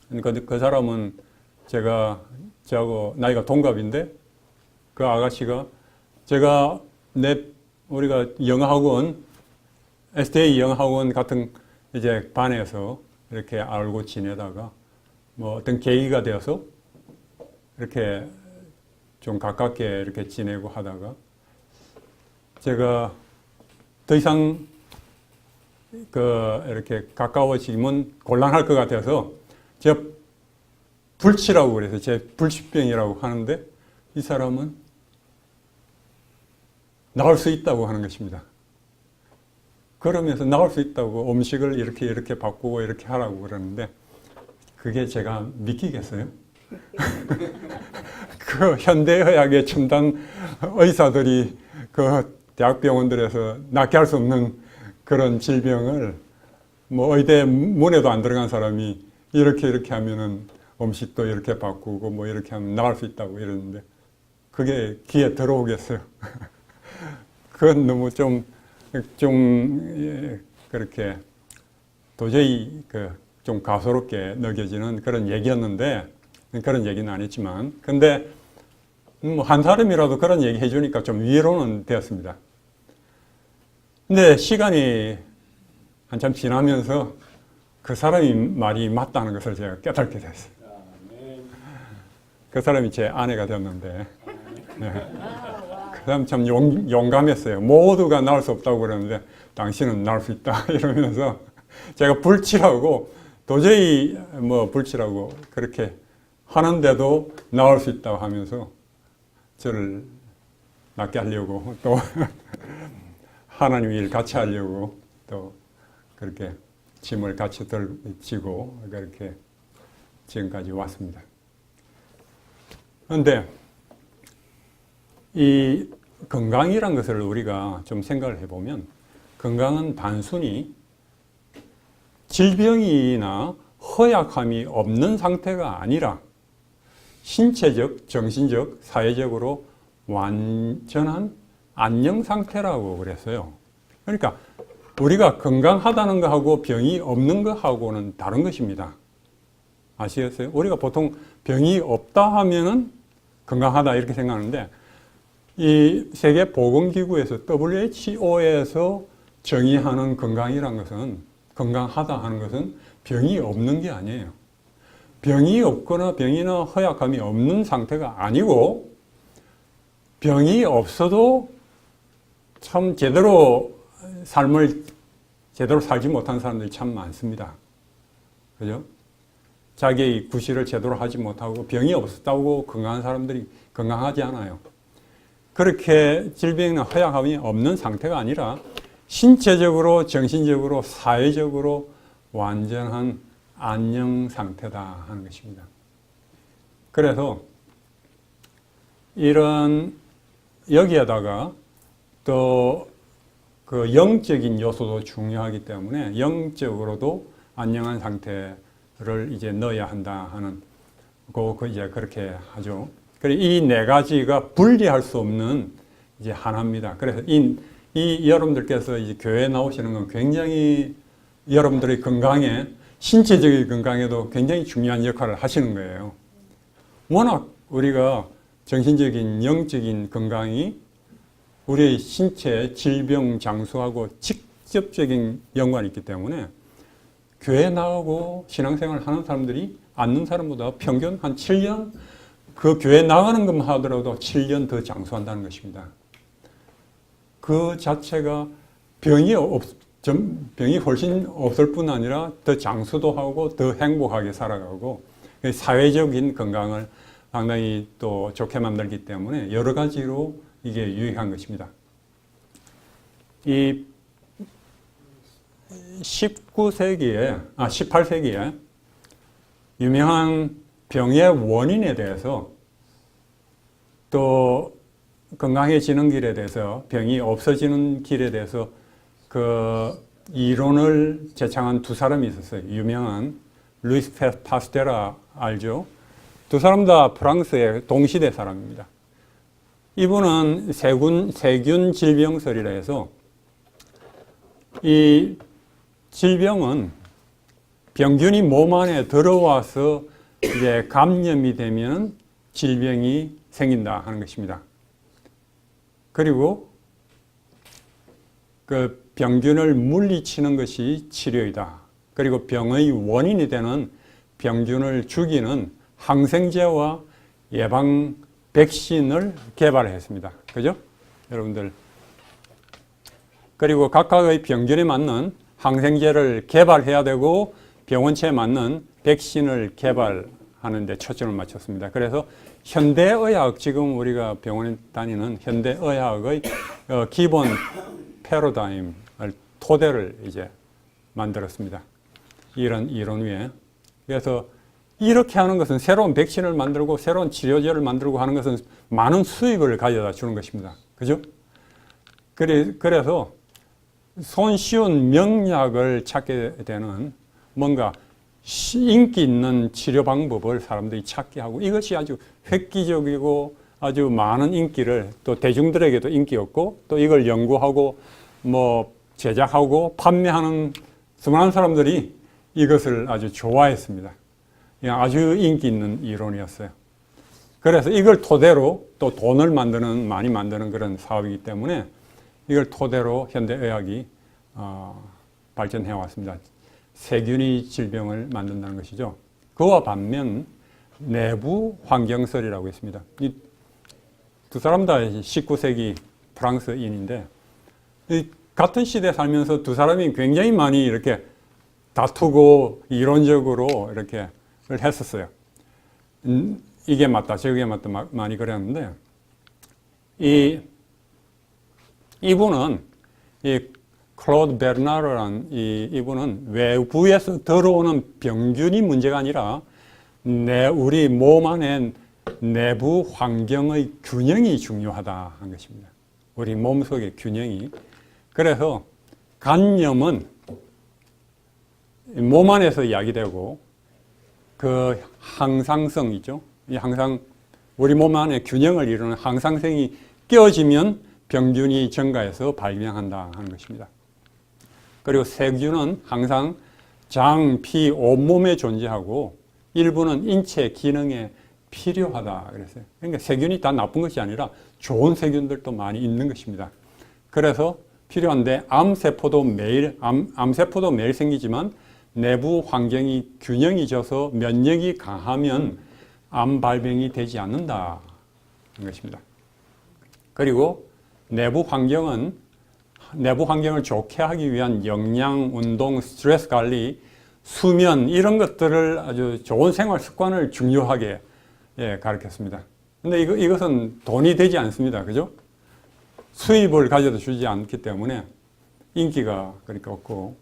그러니까 그 사람은 저하고 나이가 동갑인데, 그 아가씨가 우리가 영어학원, SDA 영어학원 같은 이제 반에서 이렇게 알고 지내다가 어떤 계기가 되어서 이렇게 좀 가깝게 이렇게 지내고 하다가, 제가 더 이상 이렇게 가까워지면 곤란할 것 같아서 제가 불치라고 그래서 제 불치병이라고 하는데, 이 사람은 나을 수 있다고 하는 것입니다. 그러면서 나을 수 있다고 음식을 이렇게 바꾸고 이렇게 하라고 그러는데, 그게 제가 믿기겠어요? 그 현대의학의 첨단 의사들이 그 대학병원들에서 낫게 할 수 없는 그런 질병을 의대 문에도 안 들어간 사람이 이렇게 하면은 음식도 이렇게 바꾸고 이렇게 하면 나을 수 있다고 이러는데, 그게 귀에 들어오겠어요? 그건 너무 좀 그렇게 도저히 좀 가소롭게 느껴지는 그런 얘기였는데, 그런 얘기는 안 했지만, 근데 한 사람이라도 그런 얘기 해주니까 좀 위로는 되었습니다. 근데 시간이 한참 지나면서 그 사람이 말이 맞다는 것을 제가 깨닫게 됐어요. 그 사람이 제 아내가 됐는데, 네. 그 사람 참 용감했어요. 모두가 나을 수 없다고 그러는데 당신은 나을 수 있다 이러면서, 제가 불치라고 도저히 불치라고 그렇게 하는데도 나을 수 있다고 하면서 저를 낫게 하려고, 또 하나님 일 같이 하려고 또 그렇게 짐을 같이 지고 그렇게 지금까지 왔습니다. 그런데 이 건강이란 것을 우리가 좀 생각을 해보면, 건강은 단순히 질병이나 허약함이 없는 상태가 아니라 신체적, 정신적, 사회적으로 완전한 안녕 상태라고 그랬어요. 그러니까 우리가 건강하다는 것하고 병이 없는 것하고는 다른 것입니다. 아시겠어요? 우리가 보통 병이 없다 하면은 건강하다 이렇게 생각하는데, 이 세계보건기구에서 WHO에서 정의하는 건강이란 것은, 건강하다 하는 것은 병이 없는 게 아니에요. 병이 없거나 병이나 허약함이 없는 상태가 아니고, 병이 없어도 참 삶을 제대로 살지 못한 사람들이 참 많습니다. 그죠? 자기의 구실을 제대로 하지 못하고 병이 없었다고 건강한 사람들이 건강하지 않아요. 그렇게 질병이나 허약함이 없는 상태가 아니라 신체적으로, 정신적으로, 사회적으로 완전한 안녕 상태다 하는 것입니다. 그래서 여기에다가 또 그 영적인 요소도 중요하기 때문에 영적으로도 안녕한 상태를 이제 넣어야 한다 하는 이제 그렇게 하죠. 그리고 이 네 가지가 분리할 수 없는 이제 하나입니다. 그래서 이 여러분들께서 이제 교회에 나오시는 건 굉장히 여러분들의 건강에, 신체적인 건강에도 굉장히 중요한 역할을 하시는 거예요. 워낙 우리가 정신적인, 영적인 건강이 우리의 신체 질병 장수하고 직접적인 연관이 있기 때문에 교회에 나가고 신앙생활을 하는 사람들이 앉는 사람보다 평균 한 7년, 그 교회 나가는 것만 하더라도 7년 더 장수한다는 것입니다. 그 자체가 병이 훨씬 없을 뿐 아니라 더 장수도 하고 더 행복하게 살아가고 사회적인 건강을 상당히 또 좋게 만들기 때문에 여러 가지로 이게 유익한 것입니다. 이 18세기에 유명한 병의 원인에 대해서 또 건강해지는 길에 대해서 병이 없어지는 길에 대해서 그 이론을 제창한 두 사람이 있었어요. 유명한 루이스 파스테라 알죠? 두 사람 다 프랑스의 동시대 사람입니다. 이분은 세균 질병설이라 해서 이 질병은 병균이 몸 안에 들어와서 이제 감염이 되면 질병이 생긴다 하는 것입니다. 그리고 그 병균을 물리치는 것이 치료이다. 그리고 병의 원인이 되는 병균을 죽이는 항생제와 예방 백신을 개발했습니다. 그죠? 여러분들. 그리고 각각의 병균에 맞는 항생제를 개발해야 되고 병원체에 맞는 백신을 개발하는 데 초점을 맞췄습니다. 그래서 현대의학, 지금 우리가 병원에 다니는 현대의학의 기본 패러다임을 토대를 이제 만들었습니다. 이런 이론 위에. 그래서 이렇게 하는 것은 새로운 백신을 만들고 새로운 치료제를 만들고 하는 것은 많은 수익을 가져다 주는 것입니다. 그죠? 그래서 손쉬운 명약을 찾게 되는 뭔가 인기 있는 치료 방법을 사람들이 찾게 하고 이것이 아주 획기적이고 아주 많은 인기를 또 대중들에게도 인기였고 또 이걸 연구하고 뭐 제작하고 판매하는 수많은 사람들이 이것을 아주 좋아했습니다. 아주 인기 있는 이론이었어요. 그래서 이걸 토대로 또 돈을 많이 만드는 그런 사업이기 때문에 이걸 토대로 현대의학이 발전해 왔습니다. 세균이 질병을 만든다는 것이죠. 그와 반면 내부 환경설이라고 있습니다. 이 두 사람 다 19세기 프랑스인인데 같은 시대에 살면서 두 사람이 굉장히 많이 이렇게 다투고 이론적으로 이렇게 했었어요. 이게 맞다, 저게 맞다 많이 그랬는데 이분은 이 클로드 베르나르란 이분은 외부에서 들어오는 병균이 문제가 아니라 우리 몸 안에 내부 환경의 균형이 중요하다 한 것입니다. 우리 몸속의 균형이. 그래서 간염은 몸 안에서 야기되고 그 항상성 있죠. 이 항상 우리 몸 안에 균형을 이루는 항상성이 깨어지면 병균이 증가해서 발병한다 하는 것입니다. 그리고 세균은 항상 장, 피, 온몸에 존재하고 일부는 인체 기능에 필요하다 그랬어요. 그러니까 세균이 다 나쁜 것이 아니라 좋은 세균들도 많이 있는 것입니다. 그래서 필요한데 암세포도 매일 생기지만 내부 환경이 균형이 져서 면역이 강하면 암 발병이 되지 않는다 하는 것입니다. 그리고 내부 환경을 좋게 하기 위한 영양, 운동, 스트레스 관리, 수면 이런 것들을 아주 좋은 생활 습관을 중요하게 가르쳤습니다. 근데 이것은 돈이 되지 않습니다. 그죠? 수입을 가져다 주지 않기 때문에 인기가 그렇게 없고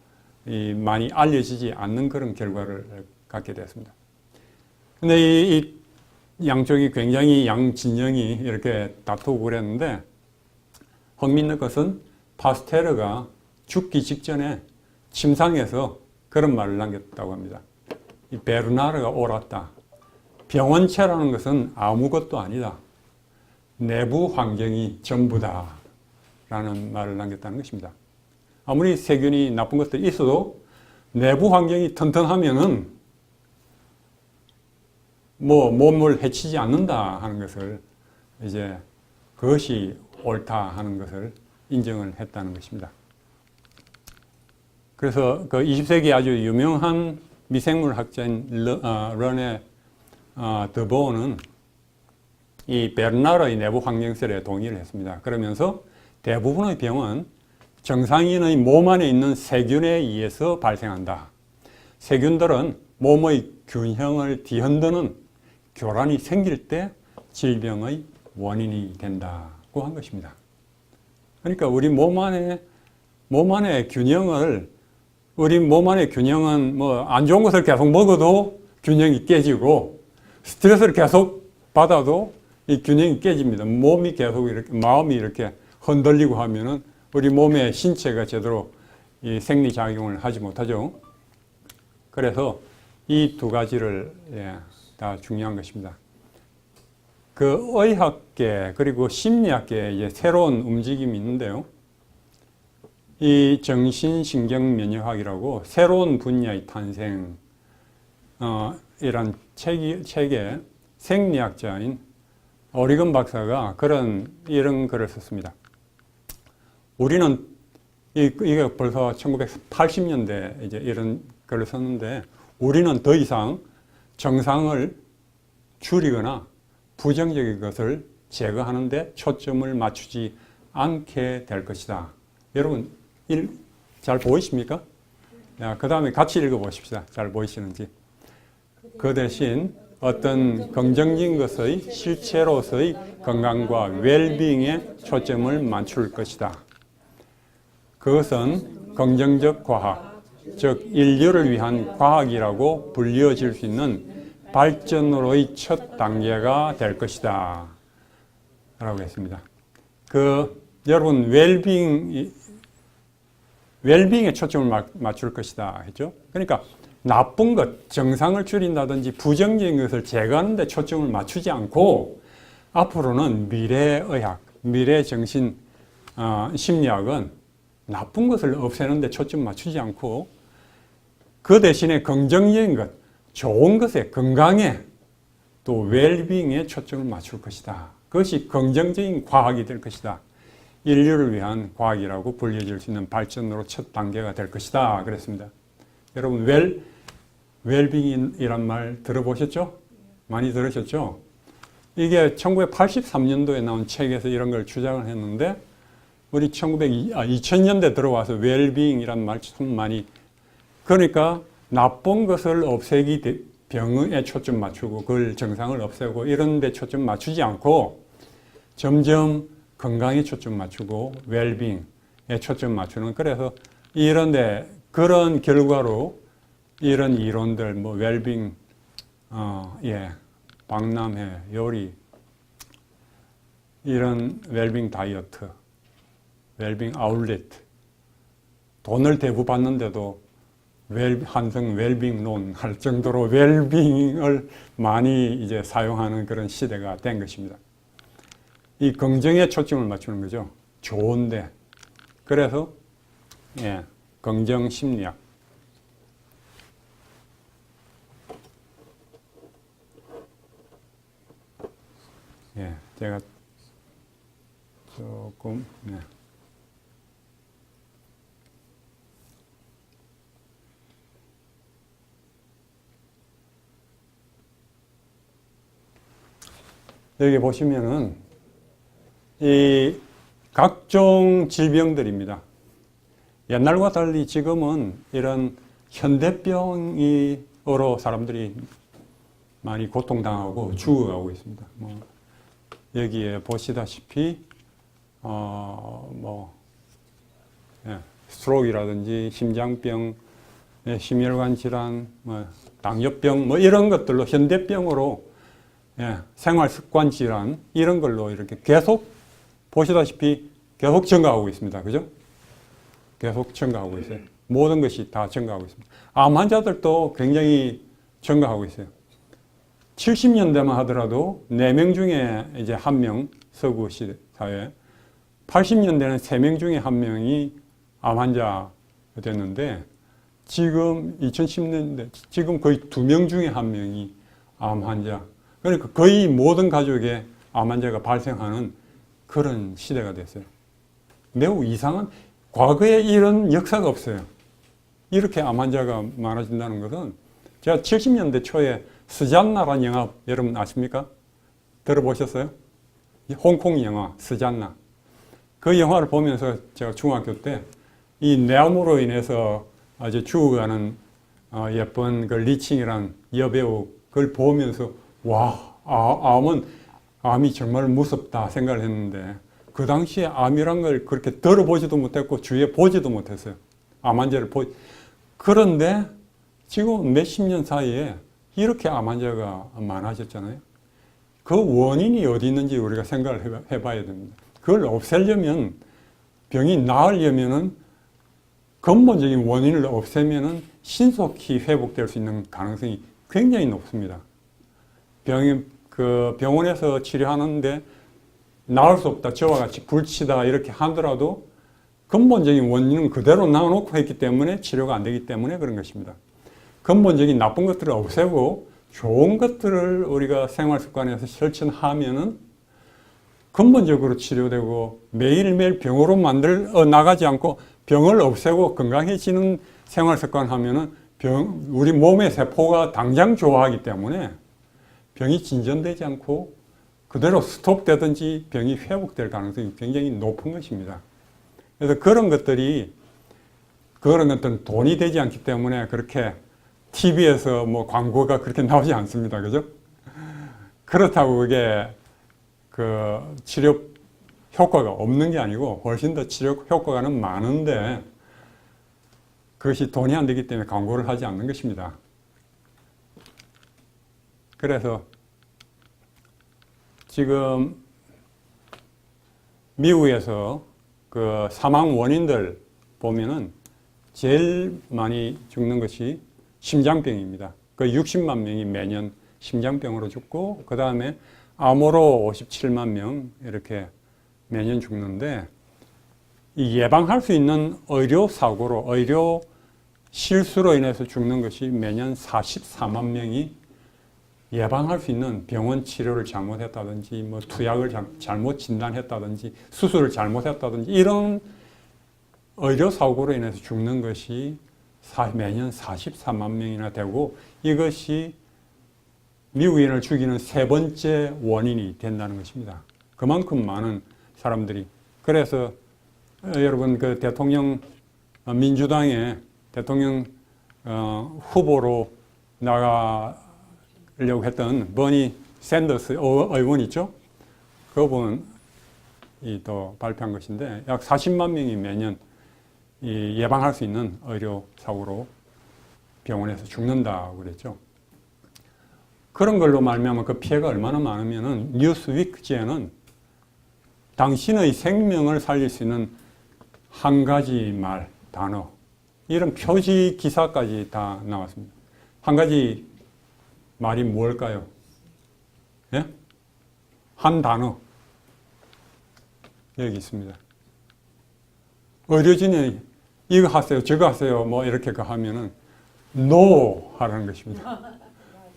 많이 알려지지 않는 그런 결과를 갖게 되었습니다. 근데 이 양쪽이 굉장히 양진영이 이렇게 다투고 그랬는데 흥미있는 것은 파스테르가 죽기 직전에 침상에서 그런 말을 남겼다고 합니다. 이 베르나르가 옳았다. 병원체라는 것은 아무것도 아니다. 내부 환경이 전부다. 라는 말을 남겼다는 것입니다. 아무리 세균이 나쁜 것들이 있어도 내부 환경이 튼튼하면은 뭐 몸을 해치지 않는다 하는 것을 이제 그것이 옳다 하는 것을 인정을 했다는 것입니다. 그래서 그 20세기 아주 유명한 미생물 학자인 르네 드보어는 이 베르나르의 내부 환경설에 동의를 했습니다. 그러면서 대부분의 병은 정상인의 몸 안에 있는 세균에 의해서 발생한다. 세균들은 몸의 균형을 뒤흔드는 교란이 생길 때 질병의 원인이 된다고 한 것입니다. 그러니까 우리 몸 안의 균형은 뭐 안 좋은 것을 계속 먹어도 균형이 깨지고 스트레스를 계속 받아도 이 균형이 깨집니다. 몸이 계속 이렇게, 마음이 이렇게 흔들리고 하면은 우리 몸의 신체가 제대로 이 생리작용을 하지 못하죠. 그래서 이 두 가지를 다 중요한 것입니다. 그 의학계 그리고 심리학계에 이제 새로운 움직임이 있는데요. 이 정신신경면역학이라고 새로운 분야의 탄생, 이란 책에 생리학자인 오리건 박사가 이런 글을 썼습니다. 우리는 이게 벌써 1980년대 이제 이런 글을 썼는데, 우리는 더 이상 정상을 줄이거나 부정적인 것을 제거하는 데 초점을 맞추지 않게 될 것이다. 여러분 잘 보이십니까? 그 다음에 같이 읽어보십시다. 잘 보이시는지. 그 대신 어떤 긍정적인 것의 실체로서의 건강과 웰빙에 초점을 맞출 것이다. 그것은 긍정적 과학, 즉 인류를 위한 과학이라고 불리어질 수 있는 발전으로의 첫 단계가 될 것이다 라고 했습니다. 여러분 웰빙에 초점을 맞출 것이다 했죠. 그러니까 나쁜 것, 정상을 줄인다든지 부정적인 것을 제거하는 데 초점을 맞추지 않고, 앞으로는 미래의학, 미래정신 심리학은 나쁜 것을 없애는 데 초점 맞추지 않고, 그 대신에 긍정적인 것, 좋은 것에, 건강에, 또 웰빙에 초점을 맞출 것이다. 그것이 긍정적인 과학이 될 것이다. 인류를 위한 과학이라고 불려질 수 있는 발전으로 첫 단계가 될 것이다. 그랬습니다. 여러분 웰빙이란 말 들어보셨죠? 많이 들으셨죠? 이게 1983년도에 나온 책에서 이런 걸 주장을 했는데, 우리 2000년대 들어와서 웰빙이란 말 참 많이, 그러니까 나쁜 것을 없애기, 병에 초점 맞추고 그걸 정상을 없애고 이런 데 초점 맞추지 않고 점점 건강에 초점 맞추고 웰빙에 초점 맞추는, 그래서 이런데 그런 결과로 이런 이론들, 뭐 웰빙, 박람회, 요리, 이런 웰빙 다이어트, 웰빙 아울렛, 돈을 대부받는데도 한성 웰빙론 할 정도로 웰빙을 많이 이제 사용하는 그런 시대가 된 것입니다. 이 긍정에 초점을 맞추는 거죠. 좋은데. 그래서 긍정 심리학. 제가 조금 여기 보시면은 이 각종 질병들입니다. 옛날과 달리 지금은 이런 현대병으로 사람들이 많이 고통당하고 죽어가고 있습니다. 여기에 보시다시피 스트로크라든지 심장병, 심혈관 질환, 당뇨병 이런 것들로 현대병으로 생활 습관 질환 이런 걸로 이렇게 계속 보시다시피 계속 증가하고 있습니다. 그죠? 계속 증가하고 있어요. 모든 것이 다 증가하고 있습니다. 암 환자들도 굉장히 증가하고 있어요. 70년대만 하더라도 4명 중에 이제 1명, 서구 시대 사회, 80년대는 3명 중에 1명이 암 환자가 됐는데, 지금 2010년대, 지금 거의 2명 중에 1명이 암 환자. 그러니까 거의 모든 가족에 암 환자가 발생하는 그런 시대가 됐어요. 매우 이상한, 과거에 이런 역사가 없어요. 이렇게 암 환자가 많아진다는 것은, 제가 70년대 초에 스잔나라는 영화 여러분 아십니까? 들어보셨어요? 홍콩 영화 스잔나. 그 영화를 보면서 제가 중학교 때 이 뇌암으로 인해서 아주 죽어가는 예쁜 그 리칭이란 여배우 그걸 보면서 와, 암이 정말 무섭다 생각을 했는데 그 당시에 암이란 걸 그렇게 들어보지도 못했고 주위에 보지도 못했어요. 암 환자를 그런데 지금 몇십 년 사이에 이렇게 암 환자가 많아졌잖아요. 그 원인이 어디 있는지 우리가 생각을 해봐야 됩니다. 그걸 없애려면, 병이 나으려면은 근본적인 원인을 없애면은 신속히 회복될 수 있는 가능성이 굉장히 높습니다. 병원에서 치료하는데 나을 수 없다, 저와 같이 불치다 이렇게 하더라도 근본적인 원인은 그대로 놔놓고 했기 때문에 치료가 안 되기 때문에 그런 것입니다. 근본적인 나쁜 것들을 없애고 좋은 것들을 우리가 생활 습관에서 실천하면은 근본적으로 치료되고 매일매일 병으로 나가지 않고 병을 없애고 건강해지는 생활 습관 하면은 우리 몸의 세포가 당장 좋아하기 때문에 병이 진전되지 않고 그대로 스톱되든지 병이 회복될 가능성이 굉장히 높은 것입니다. 그래서 그런 것들은 돈이 되지 않기 때문에 그렇게 TV에서 뭐 광고가 그렇게 나오지 않습니다. 그죠? 그렇다고 그게 그 치료 효과가 없는 게 아니고 훨씬 더 치료 효과가는 많은데 그것이 돈이 안 되기 때문에 광고를 하지 않는 것입니다. 그래서 지금 미국에서 그 사망 원인들 보면은 제일 많이 죽는 것이 심장병입니다. 그 60만 명이 매년 심장병으로 죽고 그 다음에 암으로 57만 명 이렇게 매년 죽는데 이 예방할 수 있는 의료 사고로 의료 실수로 인해서 죽는 것이 매년 44만 명이 예방할 수 있는 병원 치료를 잘못했다든지 뭐 투약을 잘못 진단했다든지 수술을 잘못했다든지 이런 의료 사고로 인해서 죽는 것이 매년 44만 명이나 되고 이것이 미국인을 죽이는 세 번째 원인이 된다는 것입니다. 그만큼 많은 사람들이. 그래서 여러분 그 민주당의 대통령 후보로 나가려고 했던 버니 샌더스 의원 있죠? 그분이 또 발표한 것인데 약 40만 명이 매년 예방할 수 있는 의료 사고로 병원에서 죽는다고 그랬죠. 그런 걸로 말미암아 그 피해가 얼마나 많으면은 뉴스위크지에는 당신의 생명을 살릴 수 있는 한 가지 말, 단어, 이런 표지 기사까지 다 나왔습니다. 한 가지 말이 뭘까요? 예? 한 단어. 여기 있습니다. 의료진이 이거 하세요, 저거 하세요, 뭐 이렇게 하면은 NO 하라는 것입니다.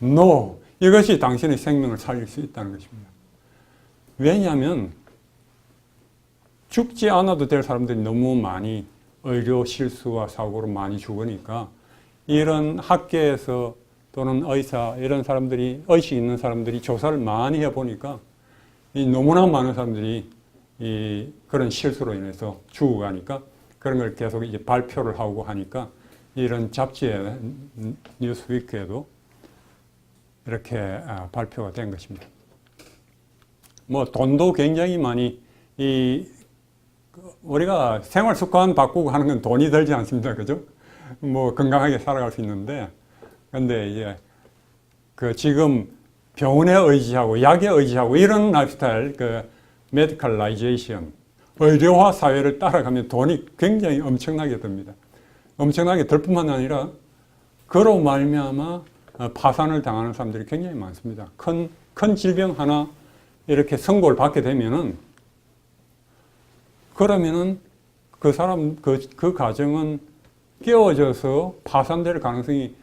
NO. 이것이 당신의 생명을 살릴 수 있다는 것입니다. 왜냐하면 죽지 않아도 될 사람들이 너무 많이 의료 실수와 사고로 많이 죽으니까 이런 학계에서 또는 의사 이런 사람들이 의식 있는 사람들이 조사를 많이 해보니까 너무나 많은 사람들이 그런 실수로 인해서 죽어가니까 그런 걸 계속 이제 발표를 하고 하니까 이런 잡지에 뉴스위크에도 이렇게 발표가 된 것입니다. 뭐 돈도 굉장히 많이 우리가 생활 습관 바꾸고 하는 건 돈이 들지 않습니다. 그죠? 뭐 건강하게 살아갈 수 있는데 근데 이제 그 지금 병원에 의지하고 약에 의지하고 이런 라이프스타일 그 메디컬라이제이션 의료화 사회를 따라가면 돈이 굉장히 엄청나게 듭니다. 엄청나게 들 뿐만 아니라 그로 말미암아 파산을 당하는 사람들이 굉장히 많습니다. 큰 질병 하나 이렇게 선고를 받게 되면은 그러면은 그 사람 그 가정은 깨어져서 파산될 가능성이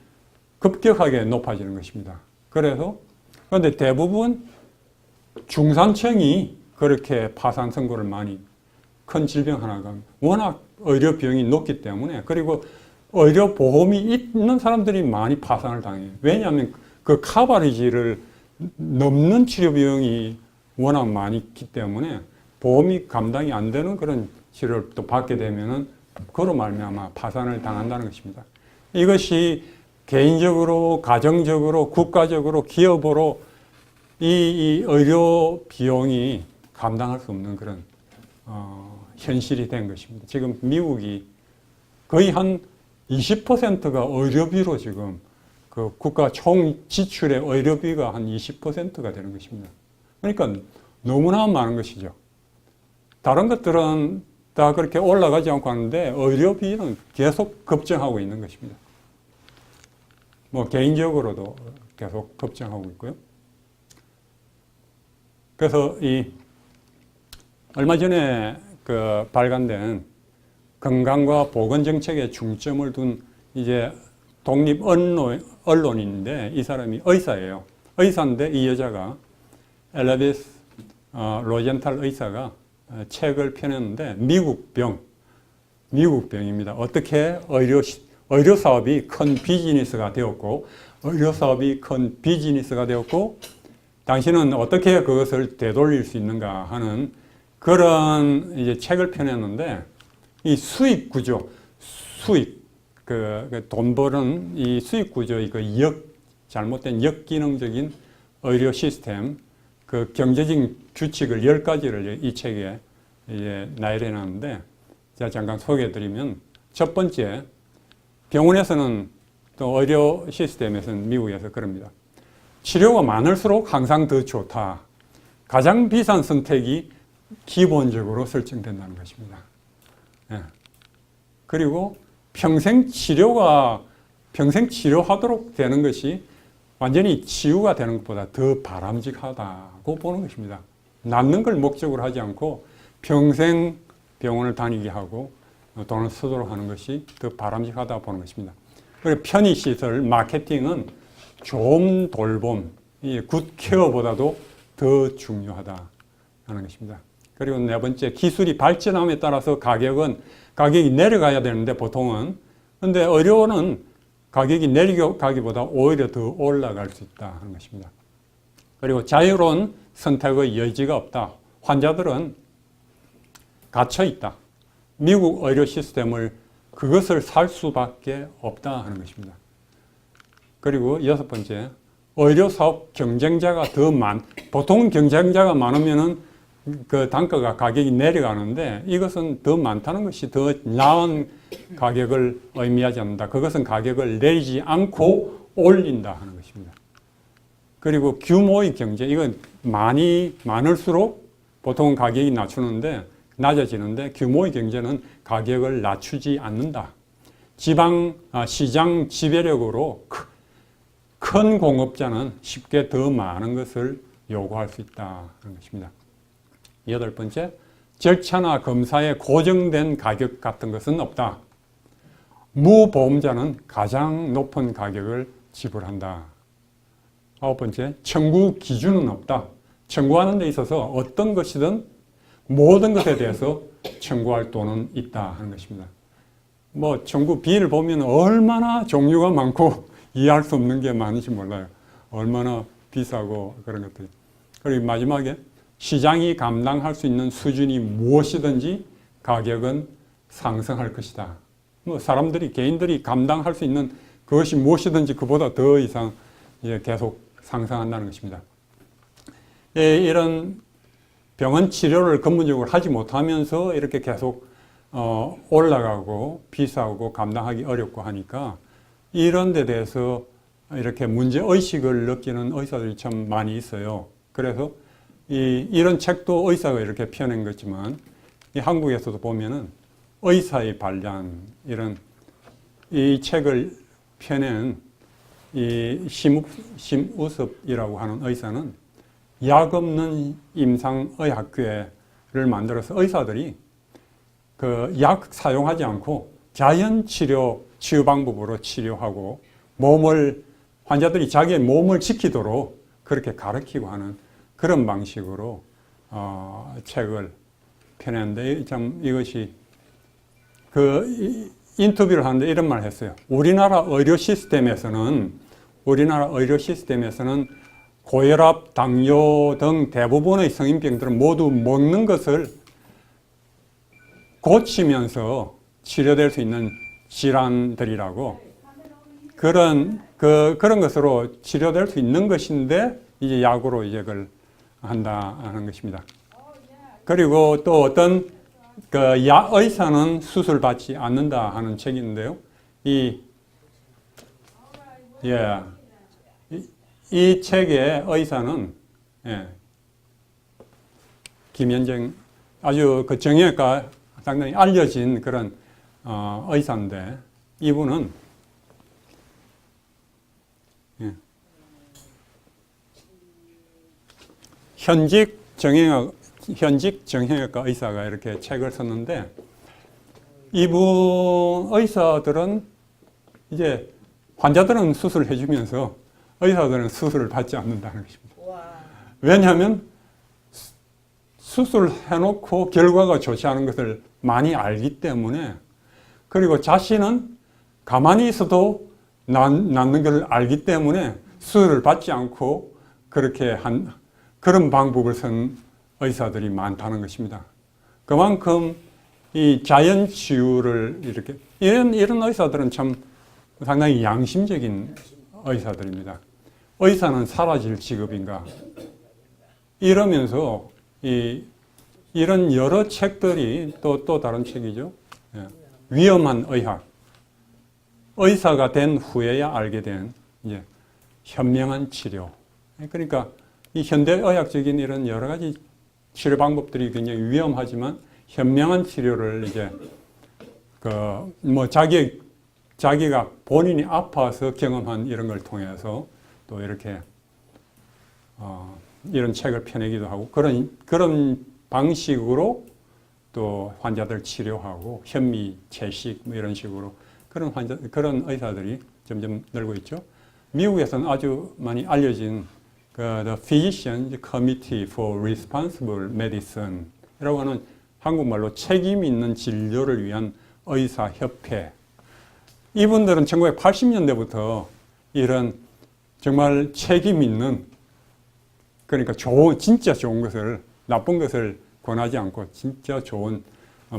급격하게 높아지는 것입니다. 그런데 대부분 중산층이 그렇게 파산 선고를 많이 큰 질병 하나가 워낙 의료비용이 높기 때문에 그리고 의료보험이 있는 사람들이 많이 파산을 당해요. 왜냐하면 그 카바리지를 넘는 치료비용이 워낙 많이 있기 때문에 보험이 감당이 안 되는 그런 치료를 또 받게 되면은 그로 말미암아 파산을 당한다는 것입니다. 이것이 개인적으로, 가정적으로, 국가적으로, 기업으로 이 의료 비용이 감당할 수 없는 그런 현실이 된 것입니다. 지금 미국이 거의 한 20%가 의료비로 지금 그 국가 총 지출의 의료비가 한 20%가 되는 것입니다. 그러니까 너무나 많은 것이죠. 다른 것들은 다 그렇게 올라가지 않고 하는데 의료비는 계속 급증하고 있는 것입니다. 뭐 개인적으로도 계속 급증하고 있고요. 그래서 얼마 전에 그 발간된 건강과 보건 정책에 중점을 둔 이제 독립 언론인인데 이 사람이 의사예요. 의사인데 이 여자가 엘리자베스 로젠탈 의사가 책을 펴냈는데 미국병입니다. 어떻게 의료 사업이 큰 비즈니스가 되었고 당신은 어떻게 그것을 되돌릴 수 있는가 하는 그런 이제 책을 펴냈는데 이 수익 구조, 돈 버는 이 수익 구조, 잘못된 역기능적인 의료 시스템, 그 경제적인 규칙을 10가지를 이 책에 이제 나열해 놨는데 제가 잠깐 소개해 드리면 첫 번째, 병원에서는 또 의료 시스템에서는 미국에서 그럽니다. 치료가 많을수록 항상 더 좋다. 가장 비싼 선택이 기본적으로 설정된다는 것입니다. 예. 그리고 평생 치료하도록 되는 것이 완전히 치유가 되는 것보다 더 바람직하다고 보는 것입니다. 낫는 걸 목적으로 하지 않고 평생 병원을 다니게 하고 돈을 쓰도록 하는 것이 더 바람직하다고 보는 것입니다. 그리고 편의시설, 마케팅은 좋은 돌봄, 굿케어보다도 더 중요하다 하는 것입니다. 그리고 네 번째, 기술이 발전함에 따라서 가격이 내려가야 되는데 보통은, 근데 의료는 가격이 내려가기보다 오히려 더 올라갈 수 있다 하는 것입니다. 그리고 자유로운 선택의 여지가 없다. 환자들은 갇혀 있다. 미국 의료 시스템을 그것을 살 수밖에 없다 하는 것입니다. 그리고 여섯 번째, 의료 사업 경쟁자가 보통 경쟁자가 많으면은 그 단가가 가격이 내려가는데 이것은 더 많다는 것이 더 나은 가격을 의미하지 않는다. 그것은 가격을 내리지 않고 올린다 하는 것입니다. 그리고 규모의 경제, 이건 많을수록 보통 가격이 낮아지는데 규모의 경제는 가격을 낮추지 않는다. 시장 지배력으로 큰 공업자는 쉽게 더 많은 것을 요구할 수 있다 하는 것입니다. 여덟 번째, 절차나 검사에 고정된 가격 같은 것은 없다. 무보험자는 가장 높은 가격을 지불한다. 아홉 번째, 청구 기준은 없다. 청구하는 데 있어서 어떤 것이든 모든 것에 대해서 청구할 돈은 있다 하는 것입니다. 뭐 청구 비를 보면 얼마나 종류가 많고 이해할 수 없는 게 많은지 몰라요. 얼마나 비싸고 그런 것들이. 그리고 마지막에 시장이 감당할 수 있는 수준이 무엇이든지 가격은 상승할 것이다. 뭐 개인들이 감당할 수 있는 그것이 무엇이든지 그보다 더 이상 계속 상승한다는 것입니다. 이런 병원 치료를 근본적으로 하지 못하면서 이렇게 계속 올라가고 비싸고 감당하기 어렵고 하니까 이런 데 대해서 이렇게 문제의식을 느끼는 의사들이 참 많이 있어요. 그래서 이런 책도 의사가 이렇게 펴낸 거지만 한국에서도 보면은 의사의 반란 이 책을 펴낸 이 심우섭이라고 하는 의사는 약 없는 임상의학교를 만들어서 의사들이 그 약 사용하지 않고 자연 치유 방법으로 치료하고 환자들이 자기의 몸을 지키도록 그렇게 가르치고 하는 그런 방식으로 책을 펴냈는데 참 이것이 인터뷰를 하는데 이런 말을 했어요. 우리나라 의료 시스템에서는 고혈압, 당뇨 등 대부분의 성인병들은 모두 먹는 것을 고치면서 치료될 수 있는 질환들이라고 그런 것으로 치료될 수 있는 것인데 이제 약으로 이제 그걸 한다 하는 것입니다. 그리고 또 어떤 의사는 수술 받지 않는다 하는 책이 있는데요. 이 책의 의사는 김현정 아주 그 정형외과 상당히 알려진 그런 의사인데 이분은 현직 정형외과 의사가 이렇게 책을 썼는데 이분 의사들은 이제 환자들은 수술을 해주면서 의사들은 수술을 받지 않는다는 것입니다. 왜냐하면 수술해놓고 결과가 좋지 않은 것을 많이 알기 때문에 그리고 자신은 가만히 있어도 낫는 걸 알기 때문에 수술을 받지 않고 그렇게 그런 방법을 쓴 의사들이 많다는 것입니다. 그만큼 이 자연치유를 이렇게 이런 의사들은 참 상당히 양심적인 의사들입니다. 의사는 사라질 직업인가 이러면서 이런 여러 책들이 또 다른 책이죠. 위험한 의학. 의사가 된 후에야 알게 된 이제 현명한 치료. 그러니까 이 현대의학적인 이런 여러 가지 치료 방법들이 굉장히 위험하지만 현명한 치료를 이제 자기가 본인이 아파서 경험한 이런 걸 통해서 또 이렇게 이런 책을 펴내기도 하고 그런 방식으로 또 환자들 치료하고 현미, 채식 뭐 이런 식으로 그런 의사들이 점점 늘고 있죠. 미국에서는 아주 많이 알려진 The Physicians Committee for Responsible Medicine 이라고 하는 한국말로 책임 있는 진료를 위한 의사협회. 이분들은 1980년대부터 이런 정말 책임 있는 그러니까 진짜 좋은 것을 나쁜 것을 권하지 않고 진짜 좋은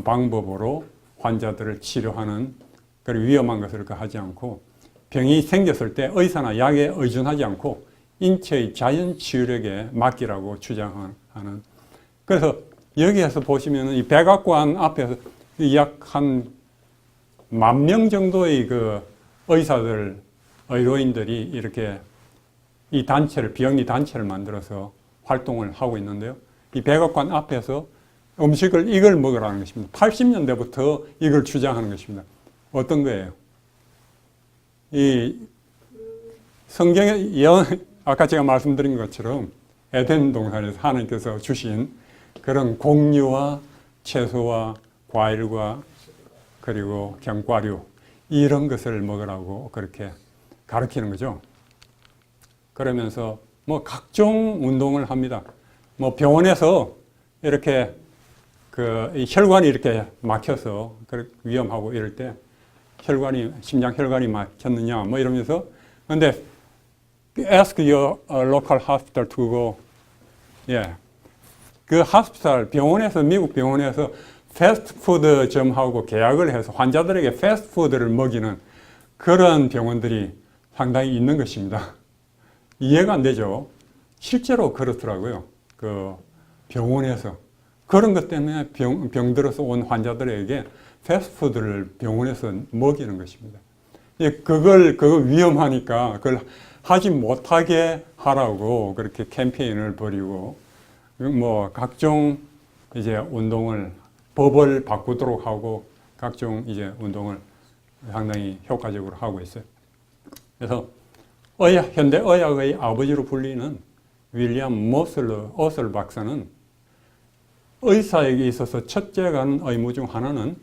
방법으로 환자들을 치료하는 그리고 위험한 것을 하지 않고 병이 생겼을 때 의사나 약에 의존하지 않고 인체의 자연 치유력에 맡기라고 주장하는 그래서 여기에서 보시면은 이 백악관 앞에서 약 한 10,000명 정도의 그 의료인들이 이렇게 이 단체를, 비영리 단체를 만들어서 활동을 하고 있는데요. 이 백악관 앞에서 이걸 먹으라는 것입니다. 80년대부터 이걸 주장하는 것입니다. 어떤 거예요? 이 성경에 아까 제가 말씀드린 것처럼 에덴 동산에서 하나님께서 주신 그런 곡류와 채소와 과일과 그리고 견과류 이런 것을 먹으라고 그렇게 가르치는 거죠. 그러면서 뭐 각종 운동을 합니다. 뭐 병원에서 이렇게 이 혈관이 이렇게 막혀서 위험하고 이럴 때 심장 혈관이 막혔느냐 뭐 이러면서 근데 ask your local hospital to go. 그 병원에서 미국 병원에서 패스트푸드점하고 계약을 해서 환자들에게 패스트푸드를 먹이는 그런 병원들이 상당히 있는 것입니다. 이해가 안 되죠? 실제로 그렇더라고요. 그 병원에서. 그런 것 때문에 병들어서 온 환자들에게 패스트푸드를 병원에서 먹이는 것입니다. 그걸 위험하니까 그걸 하지 못하게 하라고 그렇게 캠페인을 벌이고 뭐 각종 이제 법을 바꾸도록 하고 각종 이제 운동을 상당히 효과적으로 하고 있어요. 그래서 현대의학의 아버지로 불리는 윌리엄 오슬 박사는 의사에게 있어서 첫째가 의무 중 하나는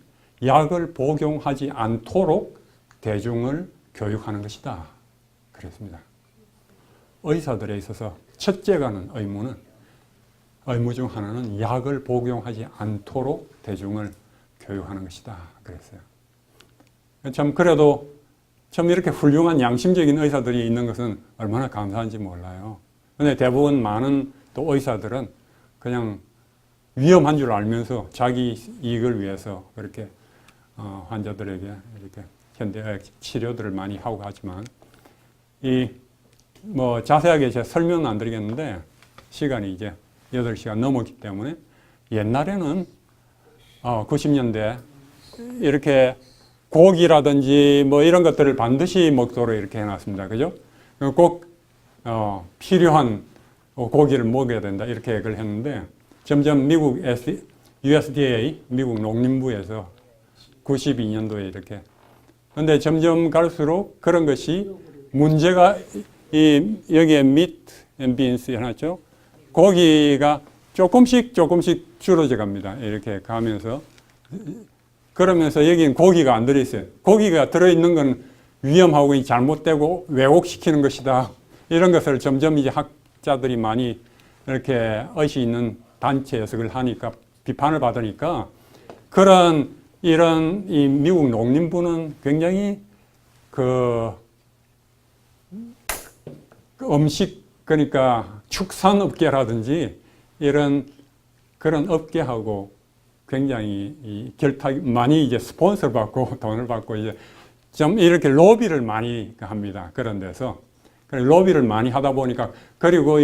약을 복용하지 않도록 대중을 교육하는 것이다. 그랬습니다. 의사들에 있어서 첫째가 의무 중 하나는 약을 복용하지 않도록 대중을 교육하는 것이다. 그랬어요. 그래도 참 이렇게 훌륭한 양심적인 의사들이 있는 것은 얼마나 감사한지 몰라요. 근데 대부분 많은 또 의사들은 그냥 위험한 줄 알면서 자기 이익을 위해서 그렇게 환자들에게 이렇게 현대의 치료들을 많이 하고 하지만 이 뭐 자세하게 제가 설명은 안 드리겠는데 시간이 이제 8시간 넘었기 때문에 옛날에는 90년대 이렇게 고기라든지 뭐 이런 것들을 반드시 먹도록 이렇게 해놨습니다. 그죠? 꼭 필요한 고기를 먹어야 된다 이렇게 얘기를 했는데 점점 미국 USDA 미국 농림부에서 92년도에 이렇게 근데 점점 갈수록 그런 것이 문제가 여기에 meat and beans 해놨죠. 고기가 조금씩 줄어져 갑니다. 이렇게 가면서 그러면서 여기는 고기가 안 들어있어요. 고기가 들어있는 건 위험하고 잘못되고 왜곡시키는 것이다. 이런 것을 점점 이제 학자들이 많이 이렇게 의식 있는 단체에서 그걸 하니까 비판을 받으니까 이런 이 미국 농림부는 굉장히 그 음식 그러니까 축산업계라든지 이런 그런 업계하고 굉장히 이 결탁 많이 이제 스폰서를 받고 돈을 받고 이제 좀 이렇게 로비를 많이 합니다. 그런 데서 로비를 많이 하다 보니까 그리고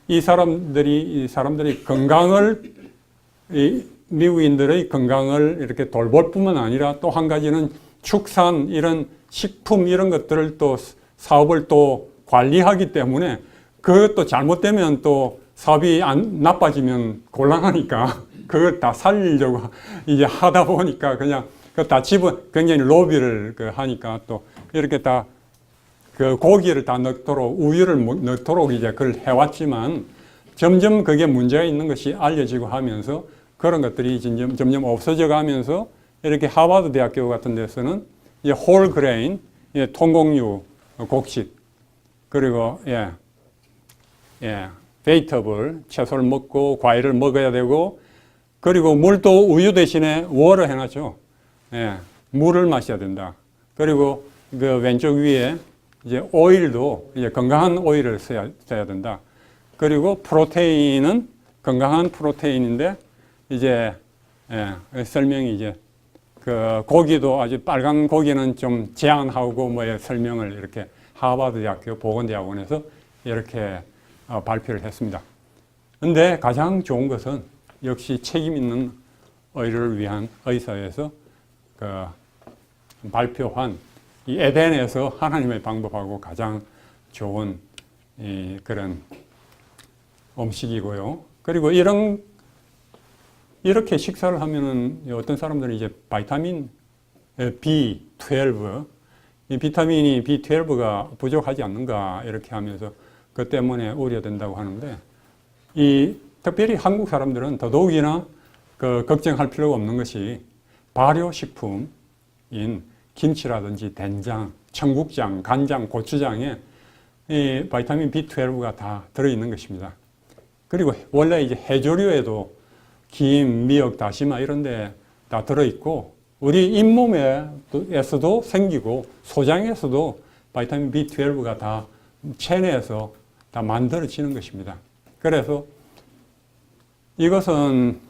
이 사람들이 건강을 미국인들의 건강을 이렇게 돌볼 뿐만 아니라 또 한 가지는 축산 이런 식품 이런 것들을 또 사업을 또 관리하기 때문에 그것도 잘못되면 또 사업이 나빠지면 곤란하니까 그걸 다 살리려고 이제 하다 보니까 그냥 그 다 굉장히 로비를 하니까 또 이렇게 다 그 고기를 다 넣도록 우유를 넣도록 이제 그걸 해왔지만 점점 그게 문제가 있는 것이 알려지고 하면서 그런 것들이 점점 없어져 가면서 이렇게 하버드 대학교 같은 데서는 이제 홀 그레인, 통곡류 곡식 그리고 베이터블 채소를 먹고 과일을 먹어야 되고 그리고 물도 우유 대신에 워를 해놨죠. 물을 마셔야 된다. 그리고 그 왼쪽 위에 이제 오일도 이제 건강한 오일을 써야 된다. 그리고 프로테인은 건강한 프로테인인데 이제 설명이 이제 그 고기도 아주 빨간 고기는 좀 제한하고 뭐 설명을 이렇게 하버드 대학교 보건대학원에서 이렇게 발표를 했습니다. 근데 가장 좋은 것은 역시 책임 있는 의료를 위한 의사에서 그 발표한 이 에덴에서 하나님의 방법하고 가장 좋은 그런 음식이고요. 그리고 이렇게 식사를 하면은 어떤 사람들은 이제 바이타민 B12, 이 비타민이 B12가 부족하지 않는가 이렇게 하면서 그 때문에 우려된다고 하는데 특별히 한국 사람들은 더더욱이나 걱정할 필요가 없는 것이 발효식품인 김치라든지 된장, 청국장, 간장, 고추장에 이 바이타민 B12가 다 들어있는 것입니다. 그리고 원래 이제 해조류에도 김, 미역, 다시마 이런 데 다 들어있고 우리 잇몸에서도 생기고 소장에서도 바이타민 B12가 다 체내에서 다 만들어지는 것입니다. 그래서 이것은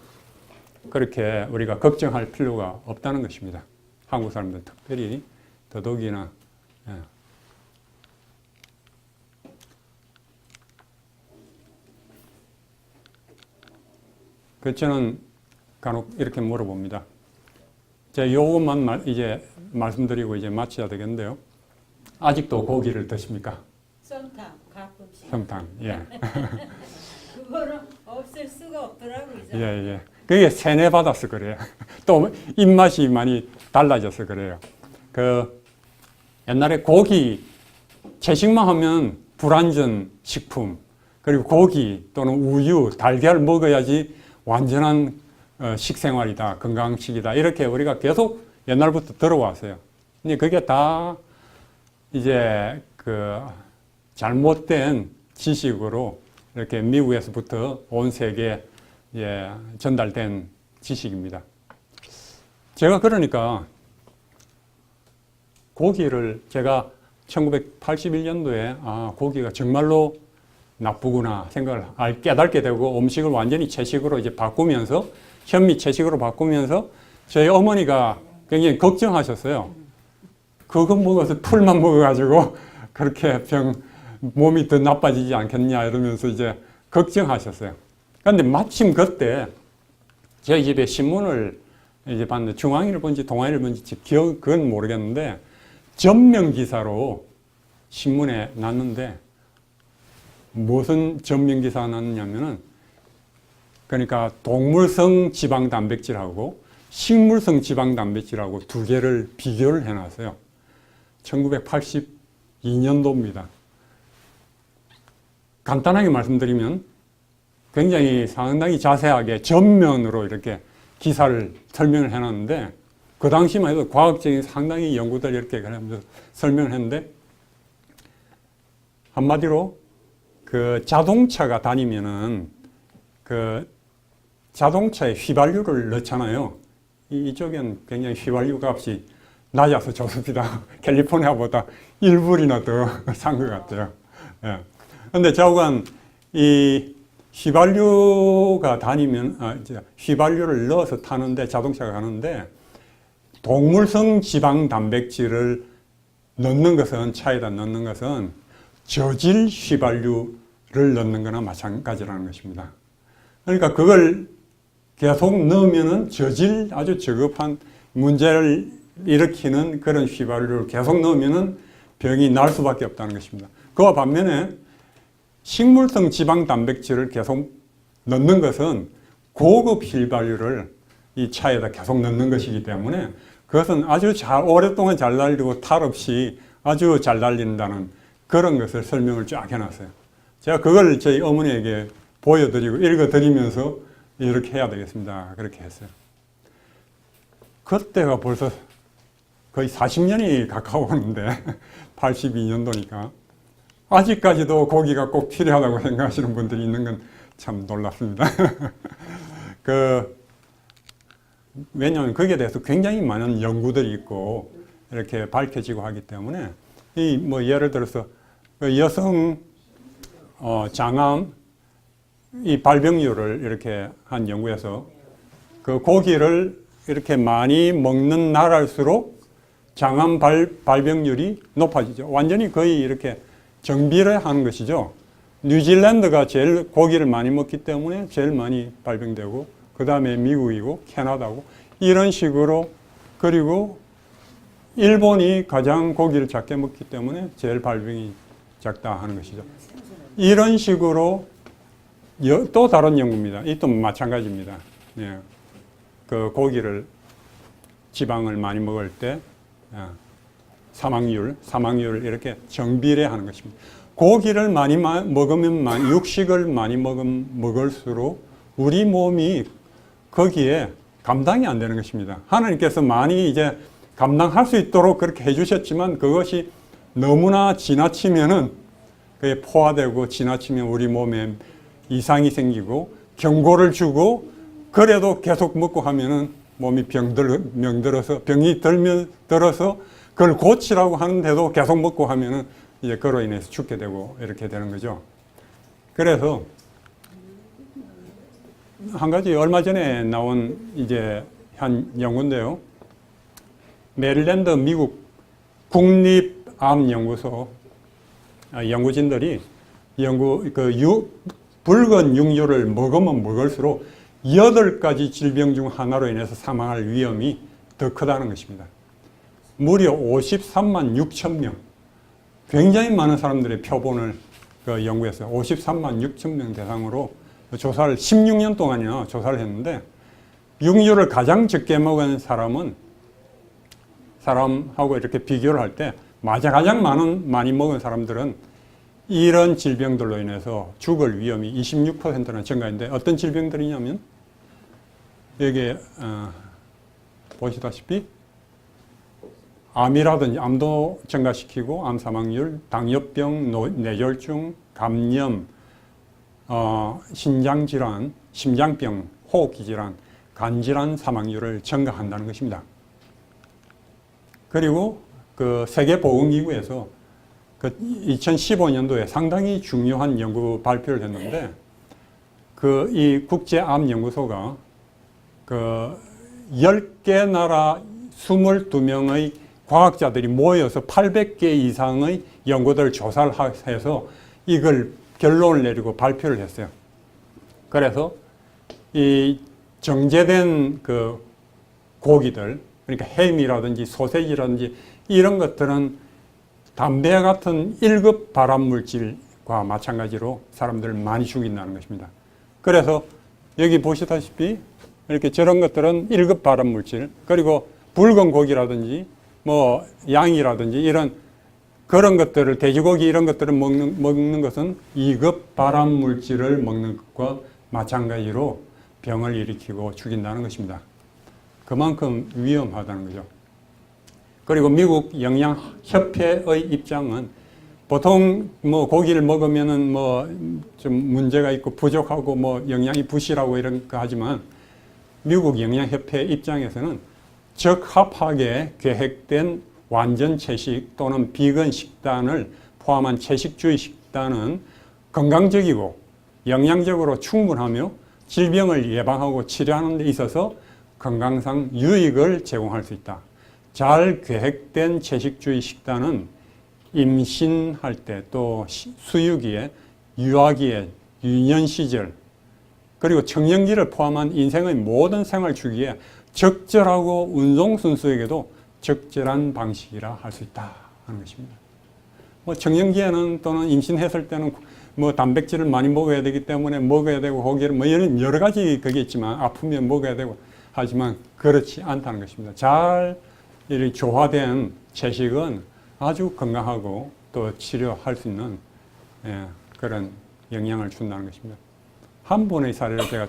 그렇게 우리가 걱정할 필요가 없다는 것입니다. 한국 사람들 특별히 더더욱이나 저는 간혹 이렇게 물어봅니다. 제가 이것만 이제 말씀드리고 이제 마쳐야 되겠는데요. 아직도 고기를 드십니까? 썸탕 가끔씩. 썸탕, 예. 그거는 없앨 수가 없더라고요. 예. 그게 세뇌받아서 그래요. 또 입맛이 많이 달라져서 그래요. 옛날에 고기, 채식만 하면 불완전 식품, 그리고 고기 또는 우유, 달걀 먹어야지 완전한 식생활이다, 건강식이다. 이렇게 우리가 계속 옛날부터 들어왔어요. 근데 그게 다 이제 잘못된 지식으로 이렇게 미국에서부터 온 세계에 전달된 지식입니다. 제가 그러니까 고기를 제가 1981년도에 고기가 정말로 나쁘구나 생각을 깨닫게 되고 음식을 완전히 채식으로 이제 바꾸면서 현미 채식으로 바꾸면서 저희 어머니가 굉장히 걱정하셨어요. 그거 먹어서 풀만 먹어가지고 그렇게 몸이 더 나빠지지 않겠냐 이러면서 이제 걱정하셨어요. 그런데 마침 그때 저희 집에 신문을 이제 봤는데 중앙일보인지 동아일보인지 그건 모르겠는데 전면 기사로 신문에 났는데 무슨 전면 기사가 났냐면은 그러니까 동물성 지방 단백질하고 식물성 지방 단백질하고 두 개를 비교를 해놨어요. 1982년도입니다. 간단하게 말씀드리면 굉장히 상당히 자세하게 전면으로 이렇게 기사를 설명을 해놨는데 그 당시만 해도 과학적인 상당히 연구들 이렇게 하면서 설명을 했는데 한마디로 그 자동차가 다니면은 그 자동차에 휘발유를 넣잖아요. 이쪽엔 굉장히 휘발유 값이 낮아서 좋습니다. 캘리포니아보다 1불이나 더 산 것 같아요. 예. 근데 좌우간 이 휘발유가 다니면, 휘발유를 넣어서 타는데, 자동차가 가는데, 동물성 지방 단백질을 넣는 것은, 차에다 넣는 것은 저질 휘발유를 넣는 거나 마찬가지라는 것입니다. 그러니까 그걸 계속 넣으면은 저질 아주 저급한 문제를 일으키는 그런 휘발유를 계속 넣으면은 병이 날 수밖에 없다는 것입니다. 그와 반면에 식물성 지방 단백질을 계속 넣는 것은 고급 휘발유를 이 차에다 계속 넣는 것이기 때문에 그것은 아주 오랫동안 잘 달리고 탈 없이 아주 잘 달린다는 그런 것을 설명을 쫙 해놨어요. 제가 그걸 저희 어머니에게 보여드리고 읽어드리면서 이렇게 해야 되겠습니다. 그렇게 했어요. 그때가 벌써 거의 40년이 가까웠는데 82년도니까 아직까지도 고기가 꼭 필요하다고 생각하시는 분들이 있는 건 참 놀랍습니다. 왜냐하면 거기에 대해서 굉장히 많은 연구들이 있고 이렇게 밝혀지고 하기 때문에 예를 들어서 여성 장암 이 발병률을 이렇게 한 연구에서 그 고기를 이렇게 많이 먹는 나라일수록 장암 발병률이 높아지죠. 완전히 거의 이렇게 정비를 하는 것이죠. 뉴질랜드가 제일 고기를 많이 먹기 때문에 제일 많이 발병되고 그 다음에 미국이고 캐나다고 이런 식으로 그리고 일본이 가장 고기를 작게 먹기 때문에 제일 발병이 작다 하는 것이죠. 이런 식으로 또 다른 연구입니다. 이 또 마찬가지입니다. 예. 그 고기를 지방을 많이 먹을 때 사망률을 이렇게 정비례하는 것입니다. 고기를 많이 먹으면 육식을 많이 먹을수록 우리 몸이 거기에 감당이 안 되는 것입니다. 하나님께서 많이 이제 감당할 수 있도록 그렇게 해주셨지만 그것이 너무나 지나치면은 그게 포화되고 지나치면 우리 몸에 이상이 생기고 경고를 주고 그래도 계속 먹고 하면은 몸이 병이 들어서 그걸 고치라고 하는데도 계속 먹고 하면은 이제 그로 인해서 죽게 되고 이렇게 되는 거죠. 그래서 한 가지 얼마 전에 나온 이제 한 연구인데요. 메릴랜드 미국 국립암연구소 연구진들이 붉은 육류를 먹으면 먹을수록 8가지 질병 중 하나로 인해서 사망할 위험이 더 크다는 것입니다. 무려 53만 6천 명, 굉장히 많은 사람들의 표본을 연구했어요. 53만 6천 명 대상으로 조사를 16년 동안이나 조사를 했는데 육류를 가장 적게 먹은 사람하고 이렇게 비교를 할 때 가장 많이 먹은 사람들은 이런 질병들로 인해서 죽을 위험이 26%나 증가했는데 어떤 질병들이냐면 여기에 보시다시피 암이라든지 암도 증가시키고 암 사망률, 당뇨병, 뇌졸중, 감염, 신장질환, 심장병, 호흡기질환, 간질환 사망률을 증가한다는 것입니다. 그리고 그 세계보건기구에서 그 2015년도에 상당히 중요한 연구 발표를 했는데 그 이 국제암연구소가 그 10개 나라 22명의 과학자들이 모여서 800개 이상의 연구들을 조사를 해서 이걸 결론을 내리고 발표를 했어요. 그래서 이 정제된 그 고기들, 그러니까 햄이라든지 소세지라든지 이런 것들은 담배 같은 1급 발암물질과 마찬가지로 사람들을 많이 죽인다는 것입니다. 그래서 여기 보시다시피 이렇게 저런 것들은 1급 발암물질, 그리고 붉은 고기라든지 뭐 양이라든지 이런 그런 것들을, 돼지고기 이런 것들을 먹는 것은 2급 발암물질을 먹는 것과 마찬가지로 병을 일으키고 죽인다는 것입니다. 그만큼 위험하다는 거죠. 그리고 미국 영양협회의 입장은 보통 뭐 고기를 먹으면은 뭐 좀 문제가 있고 부족하고 뭐 영양이 부실하고 이런 거 하지만 미국 영양협회 입장에서는 적합하게 계획된 완전 채식 또는 비건 식단을 포함한 채식주의 식단은 건강적이고 영양적으로 충분하며 질병을 예방하고 치료하는 데 있어서 건강상 유익을 제공할 수 있다. 잘 계획된 채식주의 식단은 임신할 때 또 수유기에, 유아기에, 유년 시절 그리고 청년기를 포함한 인생의 모든 생활 주기에 적절하고 운동선수에게도 적절한 방식이라 할 수 있다 하는 것입니다. 뭐 청년기에는 또는 임신했을 때는 뭐 단백질을 많이 먹어야 되기 때문에 먹어야 되고 고기를 뭐 이런 여러 가지 그게 있지만 아프면 먹어야 되고 하지만 그렇지 않다는 것입니다. 잘 이렇게 조화된 채식은 아주 건강하고 또 치료할 수 있는 그런 영향을 준다는 것입니다. 한 분의 사례를 제가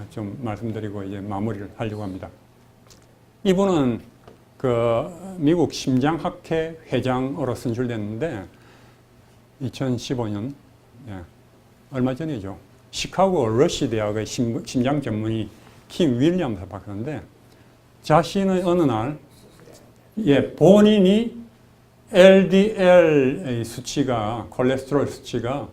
좀 말씀드리고 이제 마무리를 하려고 합니다. 이분은 그 미국 심장학회 회장으로 선출됐는데 2015년 얼마 전이죠. 시카고 러시 대학의 심장 전문의 킴 윌리엄스 박사인데 자신의 어느 날 본인이 LDL 수치가 콜레스테롤 수치가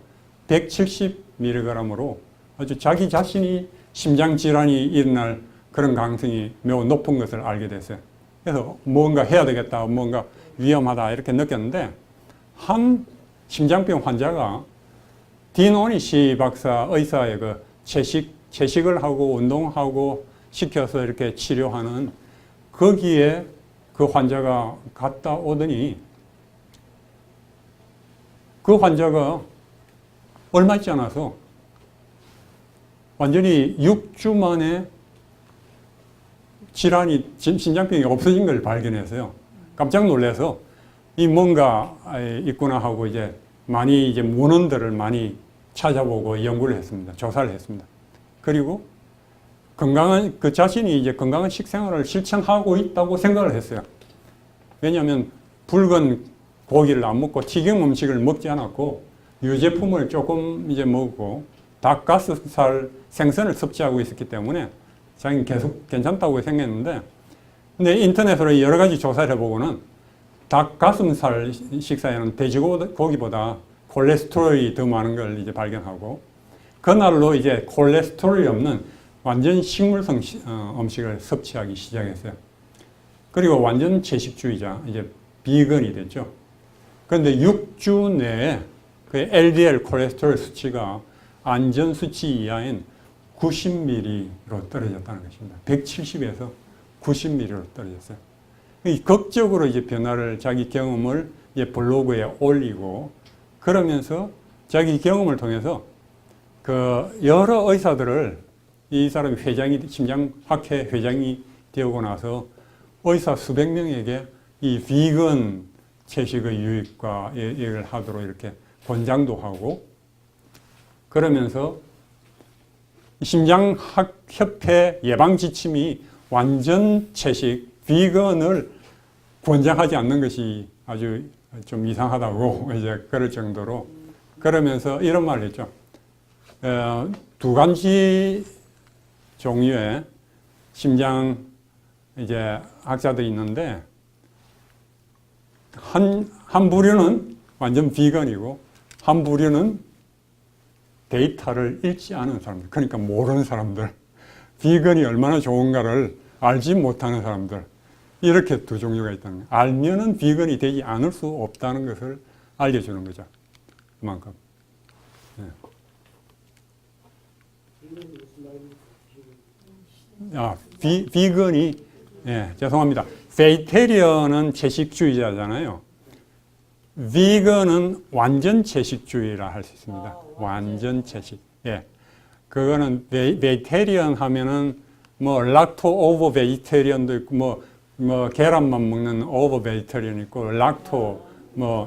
170mg으로 아주 자기 자신이 심장 질환이 일어날 그런 가능성이 매우 높은 것을 알게 됐어요. 그래서 뭔가 해야 되겠다, 뭔가 위험하다 이렇게 느꼈는데 한 심장병 환자가 딘 오니시 박사 의사의 그 채식을 하고 운동하고 시켜서 이렇게 치료하는 거기에 그 환자가 갔다 오더니 그 환자가 얼마 있지 않아서 완전히 6주 만에 질환이, 심장병이 없어진 걸 발견했어요. 깜짝 놀라서 이 뭔가 있구나 하고 이제 많이 이제 문헌들을 많이 찾아보고 연구를 했습니다. 조사를 했습니다. 그리고 건강한, 그 자신이 이제 건강한 식생활을 실천하고 있다고 생각을 했어요. 왜냐하면 붉은 고기를 안 먹고 튀김 음식을 먹지 않았고 유제품을 조금 이제 먹고 닭가슴살 생선을 섭취하고 있었기 때문에 자기는 계속 괜찮다고 생각했는데 근데 인터넷으로 여러 가지 조사를 해보고는 닭가슴살 식사에는 돼지고기보다 콜레스테롤이 더 많은 걸 이제 발견하고 그날로 이제 콜레스테롤이 없는 완전 식물성 음식을 섭취하기 시작했어요. 그리고 완전 채식주의자, 이제 비건이 됐죠. 그런데 6주 내에 그 LDL 콜레스테롤 수치가 안전 수치 이하인 90mg로 떨어졌다는 것입니다. 170에서 90mg로 떨어졌어요. 극적으로 이제 변화를 자기 경험을 이제 블로그에 올리고 그러면서 자기 경험을 통해서 그 여러 의사들을 이 사람이 심장학회 회장이 되고 나서 의사 수백 명에게 이 비건 채식의 유익과 얘기를 하도록 이렇게 권장도 하고 그러면서 심장학협회 예방 지침이 완전 채식, 비건을 권장하지 않는 것이 아주 좀 이상하다고 이제 그럴 정도로 그러면서 이런 말을 했죠. 두 가지 종류의 심장 이제 학자들이 있는데 한 부류는 완전 비건이고, 한 부류는 데이터를 읽지 않은 사람들, 그러니까 모르는 사람들, 비건이 얼마나 좋은가를 알지 못하는 사람들, 이렇게 두 종류가 있다는 거예요. 알면은 비건이 되지 않을 수 없다는 것을 알려주는 거죠. 그만큼. 예. 비건이, 예, 죄송합니다. 베이테리언은 채식주의자잖아요. 비건은 완전 채식주의라 할 수 있습니다. 완전 채식. 예. 그거는 베이테리언 하면은 뭐 락토 오버 베이테리언도 있고 뭐 계란만 먹는 오버 베이테리언 있고 락토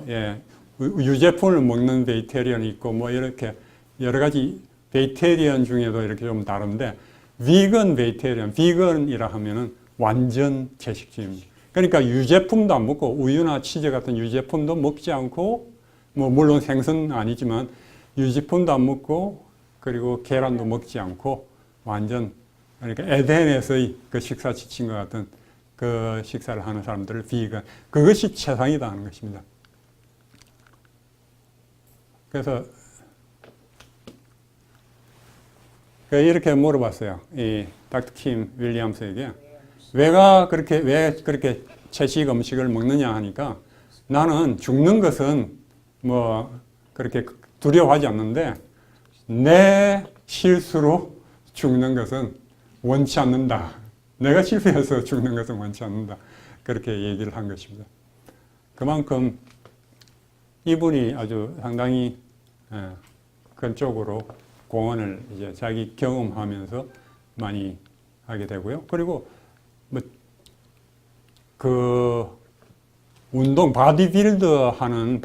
예. 유제품을 먹는 베이테리언이 있고 뭐 이렇게 여러 가지 베이테리언 중에도 이렇게 좀 다른데 비건 베이테리언, 비건이라 하면은 완전 채식주의입니다. 그러니까 유제품도 안 먹고 우유나 치즈 같은 유제품도 먹지 않고 뭐 물론 생선은 아니지만 유제품도 안 먹고 그리고 계란도 먹지 않고 완전 그러니까 에덴에서의 그 식사 지침과 같은 그 식사를 하는 사람들을 비건, 그것이 최상이다 하는 것입니다. 그래서 이렇게 물어봤어요. 이 닥터 킴 윌리엄스에게 왜 그렇게 채식 음식을 먹느냐 하니까 나는 죽는 것은 뭐 그렇게 두려워하지 않는데 내 실수로 죽는 것은 원치 않는다. 내가 실패해서 죽는 것은 원치 않는다. 그렇게 얘기를 한 것입니다. 그만큼 이분이 아주 상당히 그런 쪽으로 공헌을 이제 자기 경험하면서 많이 하게 되고요. 그리고 뭐 그 운동 바디빌딩 하는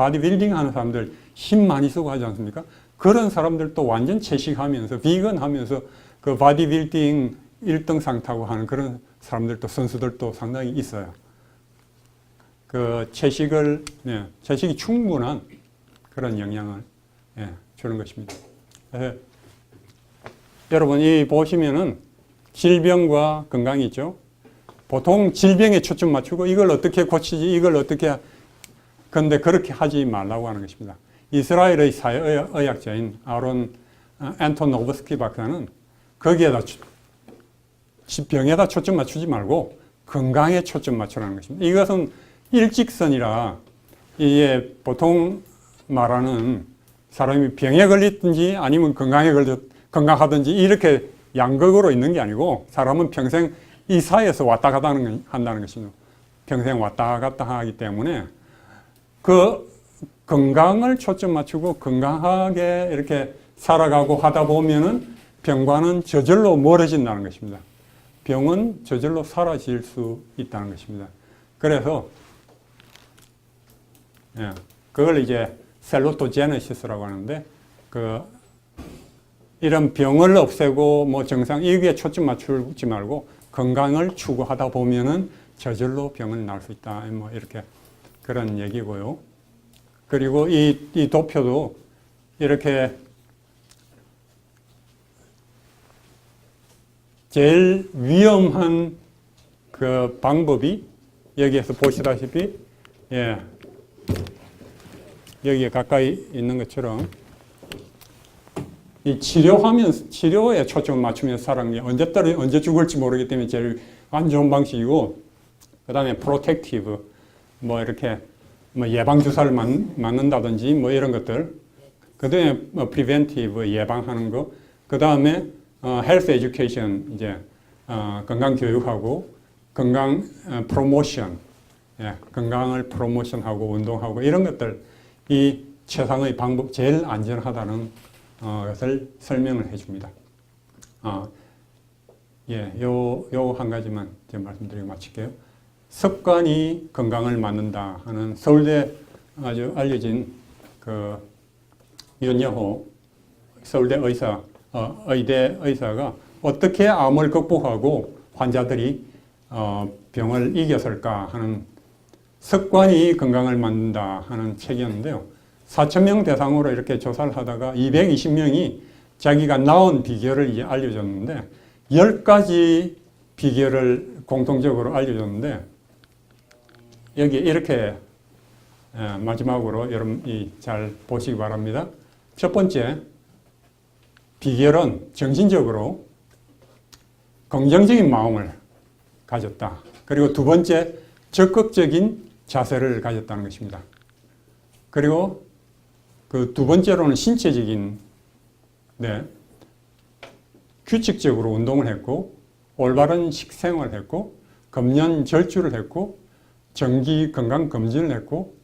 사람들 힘 많이 쓰고 하지 않습니까? 그런 사람들도 완전 채식하면서 비건 하면서 그 바디빌딩 1등상 타고 하는 그런 사람들도 선수들도 상당히 있어요. 그 채식이 충분한 그런 영향을 주는 것입니다. 여러분 이 보시면은 질병과 건강이 있죠. 보통 질병에 초점 맞추고 이걸 어떻게 고치지, 이걸 어떻게, 그런데 그렇게 하지 말라고 하는 것입니다. 이스라엘의 사회의학자인 아론 앤토노브스키 박사는 거기에다 병에다 초점 맞추지 말고 건강에 초점 맞추라는 것입니다. 이것은 일직선이라 이게 보통 말하는 사람이 병에 걸리든지 아니면 건강하든지 이렇게 양극으로 있는 게 아니고 사람은 평생 이 사이에서 왔다 갔다 한다는 것이죠. 평생 왔다 갔다 하기 때문에 그 건강을 초점 맞추고 건강하게 이렇게 살아가고 하다 보면은 병과는 저절로 멀어진다는 것입니다. 병은 저절로 사라질 수 있다는 것입니다. 그래서 그걸 이제 셀루토제네시스라고 하는데 이런 병을 없애고 뭐 정상 이게 초점 맞추지 말고 건강을 추구하다 보면은 저절로 병을 날 수 있다. 뭐 이렇게 그런 얘기고요. 그리고 이 도표도 이렇게 제일 위험한 그 방법이 여기에서 보시다시피 여기에 가까이 있는 것처럼 이 치료에 초점을 맞추면서 사는 게 언제 죽을지 모르기 때문에 제일 안 좋은 방식이고, 그 다음에 프로텍티브, 뭐 이렇게 뭐 예방주사를 맞는다든지 뭐 이런 것들, 그 다음에 뭐 프리벤티브 예방하는 거, 그 다음에 헬스 에듀케이션 이제 건강 교육하고 건강 프로모션, 건강을 프로모션하고 운동하고 이런 것들 이 최상의 방법, 제일 안전하다는 것을 설명을 해줍니다. 요 한 가지만 제가 말씀드리고 마칠게요. 습관이 건강을 만든다 하는 서울대 아주 알려진 그 윤여호 서울대 의대 의사가 어떻게 암을 극복하고 환자들이 병을 이겼을까 하는 습관이 건강을 만든다 하는 책이었는데요. 4,000명 대상으로 이렇게 조사를 하다가 220명이 자기가 나은 비결을 이제 알려줬는데 10가지 비결을 공통적으로 알려줬는데 여기 이렇게 마지막으로 여러분 잘 보시기 바랍니다. 첫 번째, 비결은 정신적으로 긍정적인 마음을 가졌다. 그리고 두 번째, 적극적인 자세를 가졌다는 것입니다. 그리고 그 두 번째로는 신체적인, 규칙적으로 운동을 했고, 올바른 식생활을 했고, 금연 절주를 했고, 정기 건강 검진을 했고,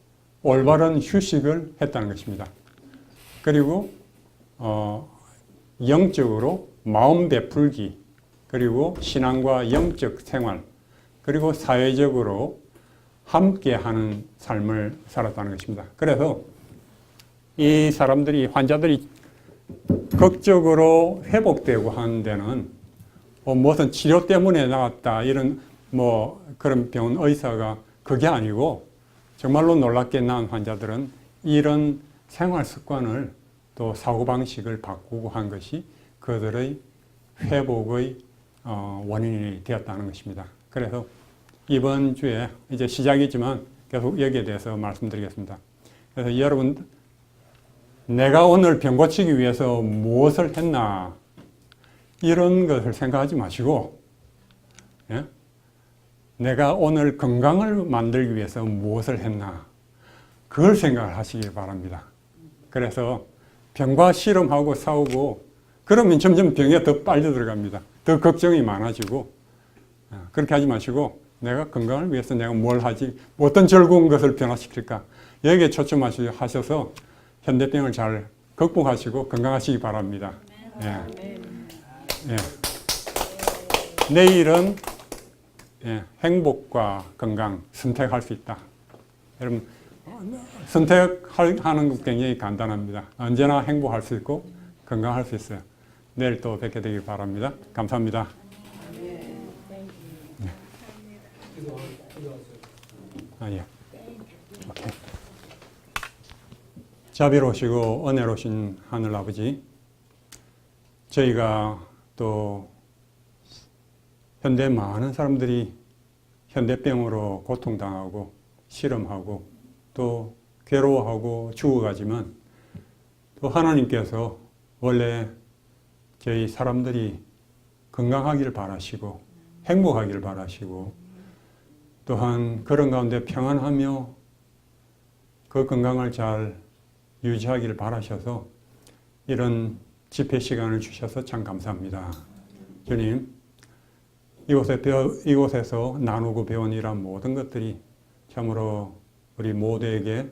올바른 휴식을 했다는 것입니다. 그리고 영적으로 마음 베풀기, 그리고 신앙과 영적 생활, 그리고 사회적으로 함께하는 삶을 살았다는 것입니다. 그래서 이 사람들이, 환자들이 극적으로 회복되고 하는 데는 무슨 치료 때문에 나왔다 이런 그런 병원 의사가 그게 아니고, 정말로 놀랍게 나은 환자들은 이런 생활 습관을 또 사고방식을 바꾸고 한 것이 그들의 회복의 원인이 되었다는 것입니다. 그래서 이번 주에 이제 시작이지만 계속 여기에 대해서 말씀드리겠습니다. 그래서 여러분, 내가 오늘 병 고치기 위해서 무엇을 했나 이런 것을 생각하지 마시고, 내가 오늘 건강을 만들기 위해서 무엇을 했나 그걸 생각을 하시기 바랍니다. 그래서 병과 실험하고 싸우고 그러면 점점 병에 더 빨려 들어갑니다. 더 걱정이 많아지고, 그렇게 하지 마시고 내가 건강을 위해서 내가 뭘 하지, 어떤 즐거운 것을 변화시킬까, 여기에 초점하셔서 현대병을 잘 극복하시고 건강하시기 바랍니다. 내일은 행복과 건강 선택할 수 있다. 여러분, 선택하는 것 굉장히 간단합니다. 언제나 행복할 수 있고 건강할 수 있어요. 내일 또 뵙게 되길 바랍니다. 감사합니다. 오케이. 자비로우시고 은혜로우신 하늘아버지, 저희가 또 현대 많은 사람들이 현대병으로 고통당하고 실험하고 또 괴로워하고 죽어가지만, 또 하나님께서 원래 저희 사람들이 건강하기를 바라시고 행복하기를 바라시고, 또한 그런 가운데 평안하며 그 건강을 잘 유지하기를 바라셔서 이런 집회 시간을 주셔서 참 감사합니다. 주님, 이곳에서 나누고 배운 이런 모든 것들이 참으로 우리 모두에게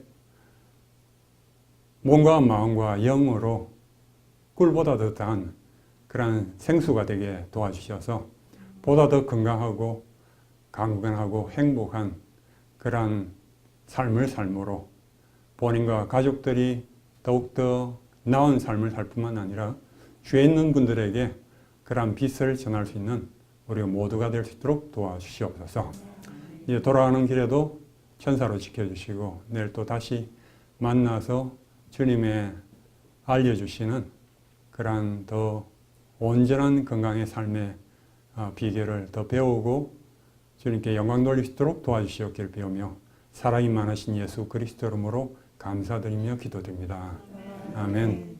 몸과 마음과 영으로 꿀보다 더 단 그런 생수가 되게 도와주셔서 보다 더 건강하고 강건하고 행복한 그런 삶을 삶으로 본인과 가족들이 더욱더 나은 삶을 살 뿐만 아니라 주위에 있는 분들에게 그런 빛을 전할 수 있는 우리 모두가 될 수 있도록 도와주시옵소서. 이제 돌아가는 길에도 천사로 지켜주시고 내일 또 다시 만나서 주님의 알려주시는 그런 더 온전한 건강의 삶의 비결을 더 배우고 주님께 영광 돌릴 수 있도록 도와주시옵기를 비우며 사랑이 많으신 예수 그리스도 이름으로 감사드리며 기도드립니다. 아멘.